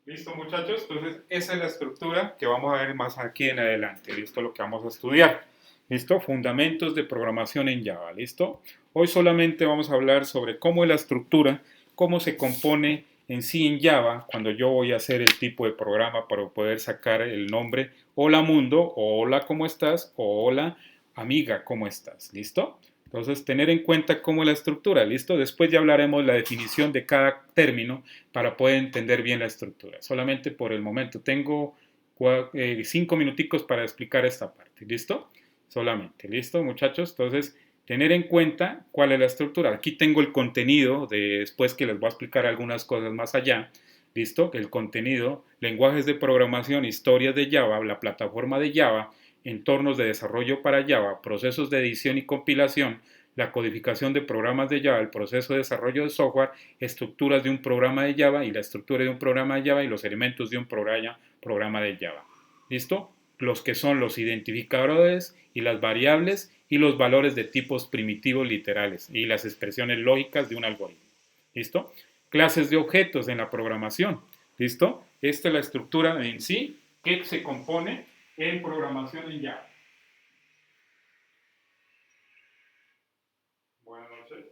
¿Listo, muchachos? Entonces, esa es la estructura que vamos a ver más aquí en adelante. ¿Listo? Lo que vamos a estudiar. ¿Listo? Fundamentos de programación en Java. ¿Listo? Hoy solamente vamos a hablar sobre cómo es la estructura, cómo se compone en sí en Java cuando yo voy a hacer el tipo de programa para poder sacar el nombre hola mundo, o hola, ¿cómo estás? O hola, amiga, ¿cómo estás? ¿Listo? Entonces, tener en cuenta cómo es la estructura, ¿listo? Después ya hablaremos la definición de cada término para poder entender bien la estructura. Solamente por el momento tengo 5 minuticos para explicar esta parte, ¿listo? Solamente, ¿listo, muchachos? Entonces, tener en cuenta cuál es la estructura. Aquí tengo el contenido, después que les voy a explicar algunas cosas más allá, ¿listo? El contenido, lenguajes de programación, historias de Java, la plataforma de Java, entornos de desarrollo para Java, procesos de edición y compilación, la codificación de programas de Java, el proceso de desarrollo de software, estructuras de un programa de Java y la estructura de un programa de Java y los elementos de un programa de Java. ¿Listo? Los que son los identificadores y las variables y los valores de tipos primitivos literales y las expresiones lógicas de un algoritmo. ¿Listo? Clases de objetos en la programación. ¿Listo? Esta es la estructura en sí que se compone en programación en Java. Buenas noches.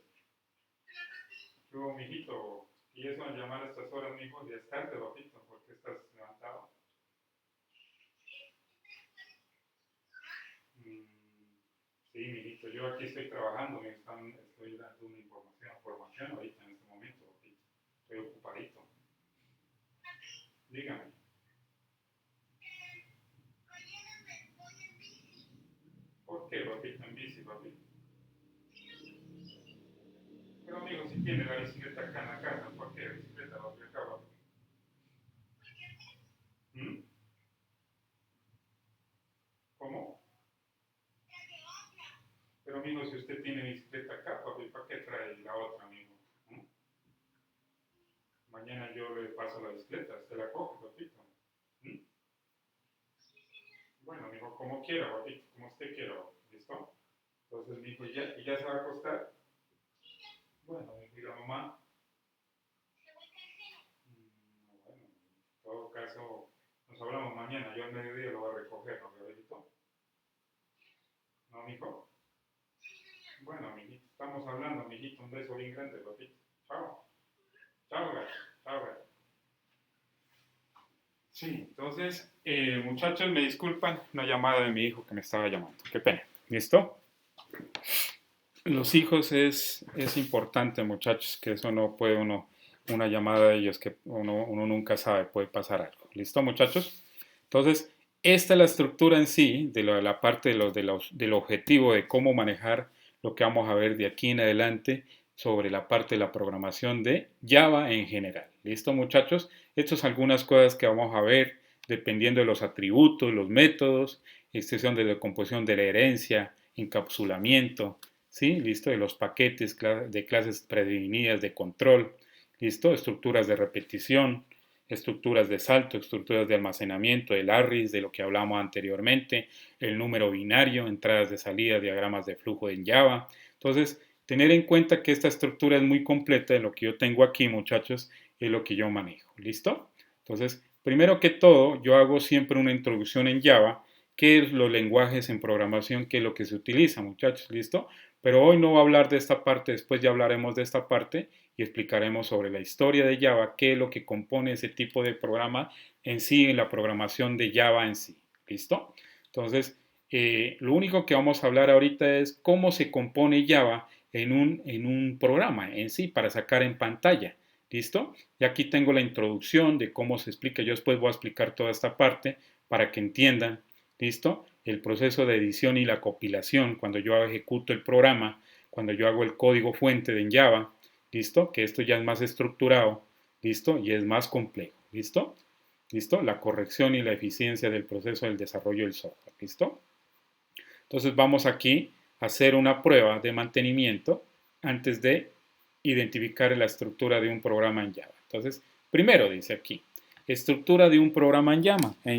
Yo, mijito, y eso al llamar a estas horas, mijo, ya es tarde, papito, ¿por qué estás levantado? Sí, mijito, yo aquí estoy trabajando, estoy dando una formación ahorita en este momento, papito. Estoy ocupadito. Dígame. ¿Por qué, papito, en bici, papito? Pero, amigo, si tiene la bicicleta acá en la casa, ¿por qué bicicleta va acá, papito? ¿Cómo? Pero, amigo, si usted tiene bicicleta acá, papi, ¿para qué trae la otra, amigo? Mañana yo le paso la bicicleta, usted la coge, papito. Bueno, amigo, como quiera, papito, como usted quiera, ¿listo? Entonces, mi hijo, ¿y ya se va a acostar? Bueno, mi la mamá. Bueno, en todo caso, nos hablamos mañana. Yo al mediodía lo voy a recoger, ¿no, Gabrielito? ¿No, mijo? Bueno, mijito, estamos hablando, mijito. Un beso bien grande, papito. Chao. Chao, gato. Chao, gato. Sí, entonces, muchachos, me disculpan, una llamada de mi hijo que me estaba llamando. Qué pena. ¿Listo? Los hijos es importante, muchachos, que eso no puede una llamada de ellos que uno nunca sabe, puede pasar algo. ¿Listo, muchachos? Entonces, esta es la estructura en sí, de la parte del objetivo de cómo manejar lo que vamos a ver de aquí en adelante sobre la parte de la programación de Java en general. ¿Listo, muchachos? Estas son algunas cosas que vamos a ver dependiendo de los atributos, los métodos, extensión de decomposición de la herencia, encapsulamiento, ¿sí? ¿Listo? De los paquetes de clases predefinidas de control, ¿listo? Estructuras de repetición, estructuras de salto, estructuras de almacenamiento, el arrays, de lo que hablamos anteriormente, el número binario, entradas de salida, diagramas de flujo en Java. Entonces, tener en cuenta que esta estructura es muy completa de lo que yo tengo aquí, muchachos, es lo que yo manejo. ¿Listo? Entonces, primero que todo, yo hago siempre una introducción en Java, qué es los lenguajes en programación, qué es lo que se utiliza, muchachos, ¿listo? Pero hoy no voy a hablar de esta parte, después ya hablaremos de esta parte y explicaremos sobre la historia de Java, qué es lo que compone ese tipo de programa en sí, en la programación de Java en sí, ¿listo? Entonces, lo único que vamos a hablar ahorita es cómo se compone Java en un programa en sí para sacar en pantalla. ¿Listo? Y aquí tengo la introducción de cómo se explica. Yo después voy a explicar toda esta parte para que entiendan, ¿listo? El proceso de edición y la compilación cuando yo ejecuto el programa, cuando yo hago el código fuente de Java, ¿listo? Que esto ya es más estructurado, ¿listo? Y es más complejo, ¿listo? ¿Listo? La corrección y la eficiencia del proceso del desarrollo del software, ¿listo? Entonces vamos aquí a hacer una prueba de mantenimiento antes de identificar la estructura de un programa en Java. Entonces, primero dice aquí, estructura de un programa en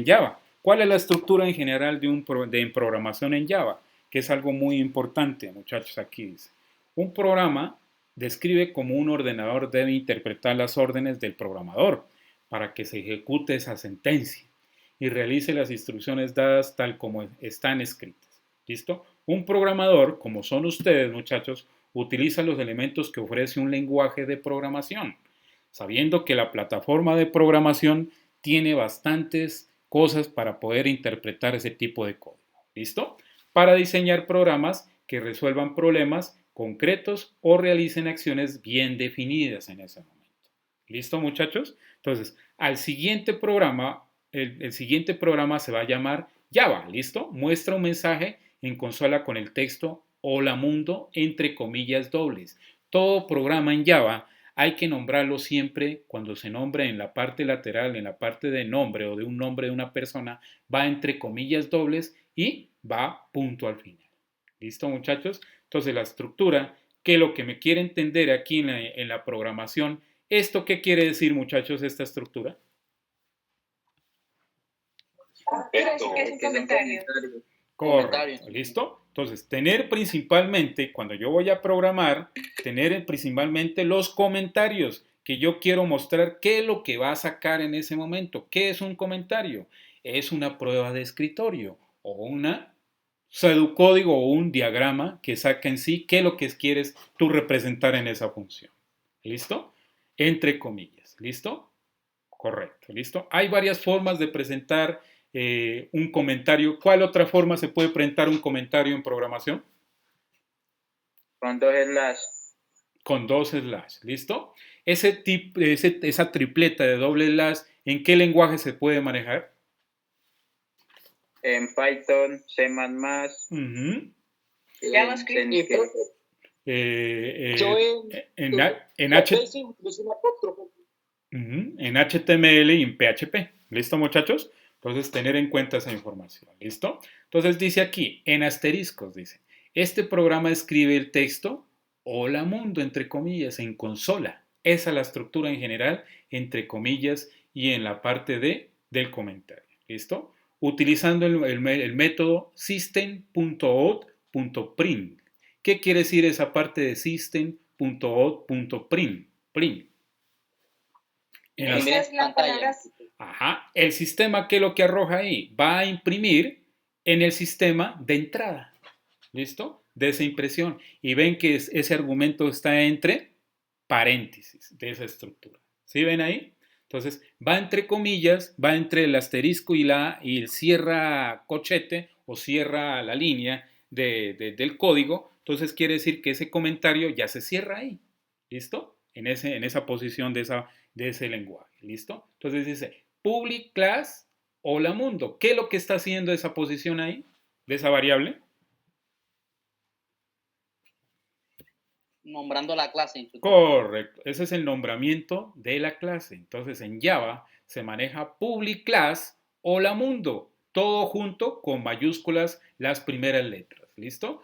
Java. ¿Cuál es la estructura en general de programación en Java? Que es algo muy importante, muchachos, aquí dice. Un programa describe cómo un ordenador debe interpretar las órdenes del programador para que se ejecute esa sentencia y realice las instrucciones dadas tal como están escritas. ¿Listo? Un programador, como son ustedes, muchachos, utiliza los elementos que ofrece un lenguaje de programación, sabiendo que la plataforma de programación tiene bastantes cosas para poder interpretar ese tipo de código. ¿Listo? Para diseñar programas que resuelvan problemas concretos o realicen acciones bien definidas en ese momento. ¿Listo, muchachos? Entonces, al siguiente programa, el siguiente programa se va a llamar Java. ¿Listo? Muestra un mensaje en consola con el texto Hola mundo, entre comillas dobles. Todo programa en Java hay que nombrarlo siempre cuando se nombra en la parte lateral, en la parte de nombre o de un nombre de una persona, va entre comillas dobles y va punto al final. ¿Listo, muchachos? Entonces la estructura, que es lo que me quiere entender aquí en la programación, ¿esto qué quiere decir, muchachos, esta estructura? Es un comentario. Correcto, ¿listo? Entonces, tener principalmente, cuando yo voy a programar, tener principalmente los comentarios que yo quiero mostrar qué es lo que va a sacar en ese momento. ¿Qué es un comentario? Es una prueba de escritorio o una pseudocódigo o un diagrama que saca en sí qué es lo que quieres tú representar en esa función. ¿Listo? Entre comillas, ¿listo? Correcto, ¿listo? Hay varias formas de presentar un comentario. ¿Cuál otra forma se puede presentar un comentario en programación? Con dos slash. Con dos slash, ¿listo? Esa tripleta de doble slash, ¿en qué lenguaje se puede manejar? En Python, C++, JavaScript. En HTML y en PHP. ¿Listo, muchachos? Entonces, tener en cuenta esa información. ¿Listo? Entonces, dice aquí, en asteriscos, dice, este programa escribe el texto Hola mundo, entre comillas, en consola. Esa es la estructura en general, entre comillas, y en la parte del comentario. ¿Listo? Utilizando el método system.out.print. ¿Qué quiere decir esa parte de system.out.print? Esa es la palabra. Ajá. El sistema, ¿qué es lo que arroja ahí? Va a imprimir en el sistema de entrada. ¿Listo? De esa impresión. Y ven que ese argumento está entre paréntesis de esa estructura. ¿Sí ven ahí? Entonces, va entre comillas, va entre el asterisco y el cierra cochete o cierra la línea del código. Entonces, quiere decir que ese comentario ya se cierra ahí. ¿Listo? En esa posición de ese lenguaje. ¿Listo? Entonces dice, public class, hola mundo. ¿Qué es lo que está haciendo esa posición ahí? De esa variable. Nombrando la clase. Correcto. Ese es el nombramiento de la clase. Entonces en Java se maneja public class, hola mundo. Todo junto con mayúsculas las primeras letras. ¿Listo?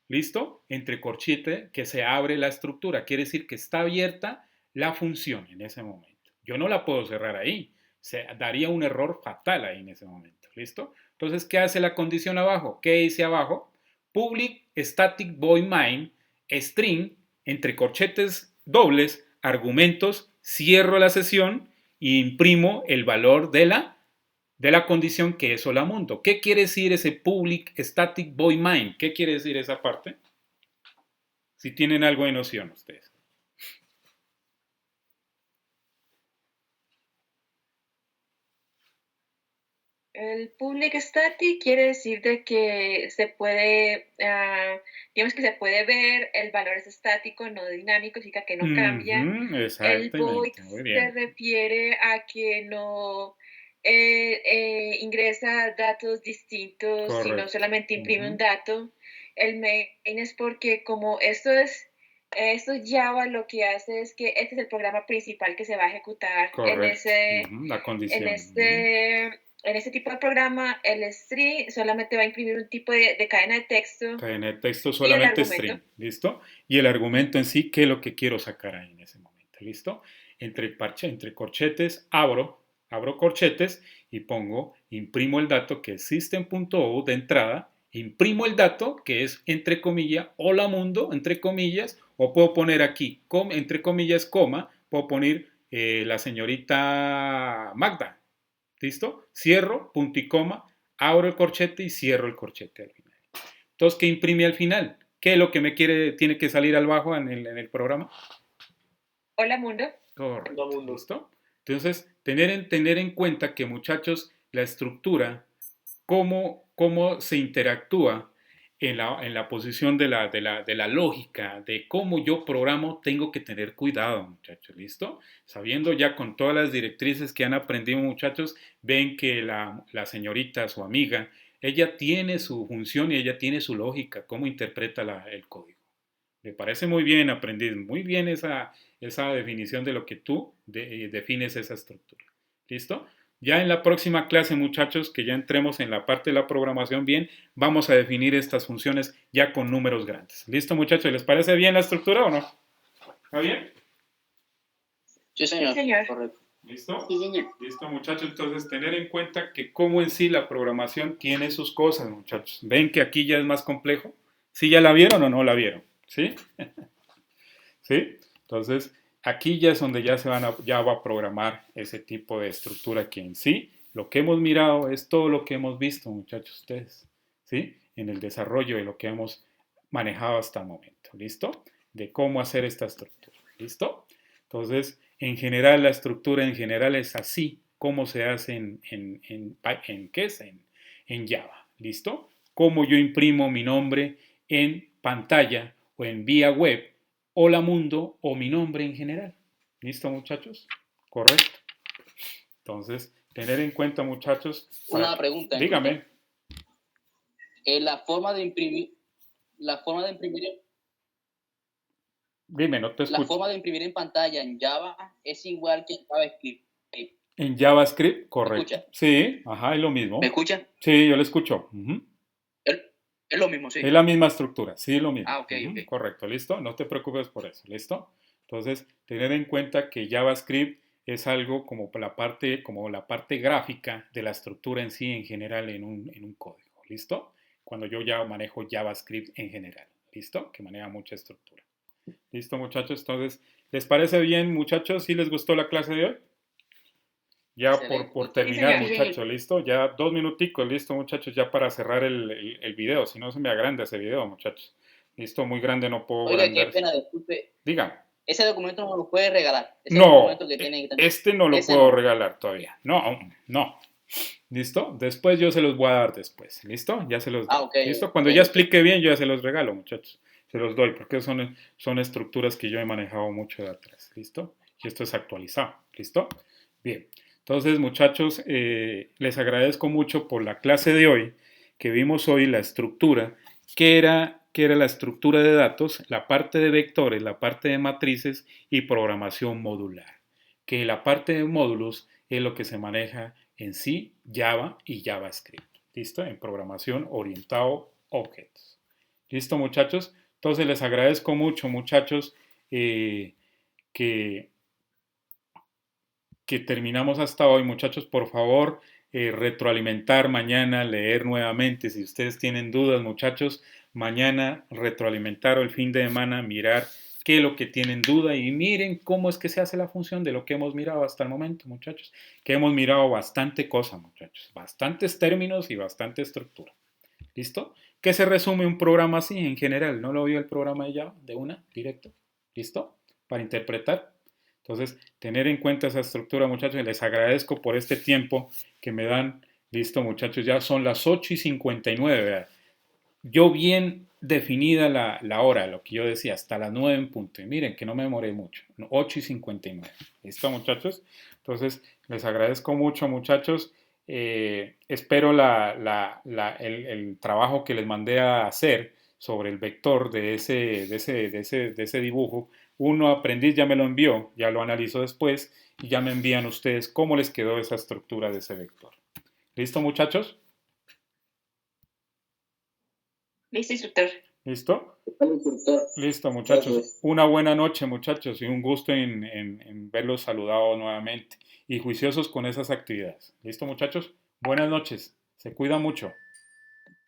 ¿Listo? Entre corchete que se abre la estructura. Quiere decir que está abierta la función en ese momento. Yo no la puedo cerrar ahí. Se daría un error fatal ahí en ese momento. ¿Listo? Entonces, ¿qué hace la condición abajo? ¿Qué dice abajo? Public static void main string entre corchetes dobles, argumentos, cierro la sesión y imprimo el valor de la condición que es hola mundo. ¿Qué quiere decir ese public static void main? ¿Qué quiere decir esa parte? Si tienen algo de noción ustedes. El public static quiere decir de que se puede, digamos que se puede ver, el valor es estático, no dinámico, significa que no cambia. El void se refiere a que no ingresa datos distintos, sino solamente imprime un dato. El main es porque como esto es Java, lo que hace es que este es el programa principal que se va a ejecutar la condición. En este tipo de programa, el string solamente va a imprimir un tipo de cadena de texto. Cadena de texto solamente string, ¿listo? Y el argumento en sí, ¿qué es lo que quiero sacar ahí en ese momento? ¿Listo? Entre corchetes, abro corchetes y imprimo el dato que es system.out de entrada, imprimo el dato que es, entre comillas, hola mundo, entre comillas, o puedo poner aquí, entre comillas, coma, puedo poner la señorita Magda. ¿Listo? Cierro, punto y coma, abro el corchete y cierro el corchete al final. Entonces, ¿qué imprime al final? ¿Qué es lo que tiene que salir al bajo en el programa? Hola mundo. Correcto. Hola mundo. ¿Listo? Entonces, tener en cuenta que, muchachos, la estructura, cómo se interactúa en la posición de la lógica, de cómo yo programo, tengo que tener cuidado, muchachos, ¿listo? Sabiendo ya con todas las directrices que han aprendido, muchachos, ven que la señorita, su amiga, ella tiene su función y ella tiene su lógica, cómo interpreta el código. Me parece muy bien, aprendí muy bien esa definición de lo que tú defines esa estructura, ¿listo? Ya en la próxima clase, muchachos, que ya entremos en la parte de la programación bien, vamos a definir estas funciones ya con números grandes. ¿Listo, muchachos? ¿Les parece bien la estructura o no? ¿Está bien? Sí, señor. Sí, señor. Correcto. ¿Listo? Sí, señor. Listo, muchachos. Entonces, tener en cuenta que cómo en sí la programación tiene sus cosas, muchachos. ¿Ven que aquí ya es más complejo? ¿Sí ya la vieron o no la vieron? ¿Sí? ¿Sí? Entonces, aquí ya es donde ya va a programar ese tipo de estructura que en sí, lo que hemos mirado es todo lo que hemos visto, muchachos, ustedes, ¿sí? En el desarrollo de lo que hemos manejado hasta el momento, ¿listo? De cómo hacer esta estructura, ¿listo? Entonces, en general, la estructura en general es así, como se hace en Java, ¿listo? Cómo yo imprimo mi nombre en pantalla o en vía web, hola mundo o mi nombre en general. ¿Listo, muchachos? Correcto. Entonces, tener en cuenta, muchachos. Una pregunta. Dígame. La forma de imprimir. Dime, no te escucho. La forma de imprimir en pantalla en Java es igual que en JavaScript. En JavaScript, correcto. ¿Me escucha? Sí, ajá, es lo mismo. ¿Me escucha? Sí, yo le escucho. Es lo mismo, sí. Es la misma estructura, sí, es lo mismo. Ok. Correcto, ¿listo? No te preocupes por eso, ¿listo? Entonces, tener en cuenta que JavaScript es algo como la parte gráfica de la estructura en sí, en general, en un código, ¿listo? Cuando yo ya manejo JavaScript en general, ¿listo? Que maneja mucha estructura. ¿Listo, muchachos? Entonces, ¿les parece bien, muchachos? ¿Sí les gustó la clase de hoy? Ya por terminar, Sí, muchachos, ¿listo? Ya 2 minuticos, ¿listo, muchachos? Ya para cerrar el video, si no se me agranda ese video, muchachos. ¿Listo? Muy grande, no puedo Oiga, qué pena, disculpe. Dígame. Ese documento no lo puede regalar. No, este no lo puedo regalar todavía. No. ¿Listo? Después yo se los voy a dar después. ¿Listo? Ya se los doy. Okay, ¿Listo? Cuando ya explique bien, yo ya se los regalo, muchachos. Se los doy, porque son estructuras que yo he manejado mucho de atrás. ¿Listo? Y esto es actualizado. ¿Listo? Bien. Entonces, muchachos, les agradezco mucho por la clase de hoy, que vimos hoy la estructura, que era la estructura de datos, la parte de vectores, la parte de matrices y programación modular. Que la parte de módulos es lo que se maneja en sí, Java y JavaScript. ¿Listo? En programación orientado a objetos. ¿Listo, muchachos? Entonces, les agradezco mucho, muchachos, que terminamos hasta hoy. Muchachos, por favor, retroalimentar mañana, leer nuevamente. Si ustedes tienen dudas, muchachos, mañana retroalimentar o el fin de semana mirar qué es lo que tienen duda y miren cómo es que se hace la función de lo que hemos mirado hasta el momento, muchachos. Que hemos mirado bastante cosa, muchachos. Bastantes términos y bastante estructura. ¿Listo? ¿Qué se resume un programa así en general? ¿No lo vio el programa de Java de una, directo? ¿Listo? Para interpretar. Entonces, tener en cuenta esa estructura, muchachos. Les agradezco por este tiempo que me dan. Listo, muchachos. Ya son las 8:59, ¿verdad? Yo bien definida la hora, lo que yo decía, hasta las 9 en punto. Y miren que no me demoré mucho, 8:59. ¿Listo, muchachos? Entonces, les agradezco mucho, muchachos. Espero el trabajo que les mandé a hacer sobre el vector de ese dibujo. Uno aprendiz ya me lo envió, ya lo analizo después y ya me envían ustedes cómo les quedó esa estructura de ese vector. ¿Listo, muchachos? Listo, instructor. ¿Listo? Listo, muchachos. Una buena noche, muchachos, y un gusto en verlos saludados nuevamente y juiciosos con esas actividades. ¿Listo, muchachos? Buenas noches. Se cuidan mucho.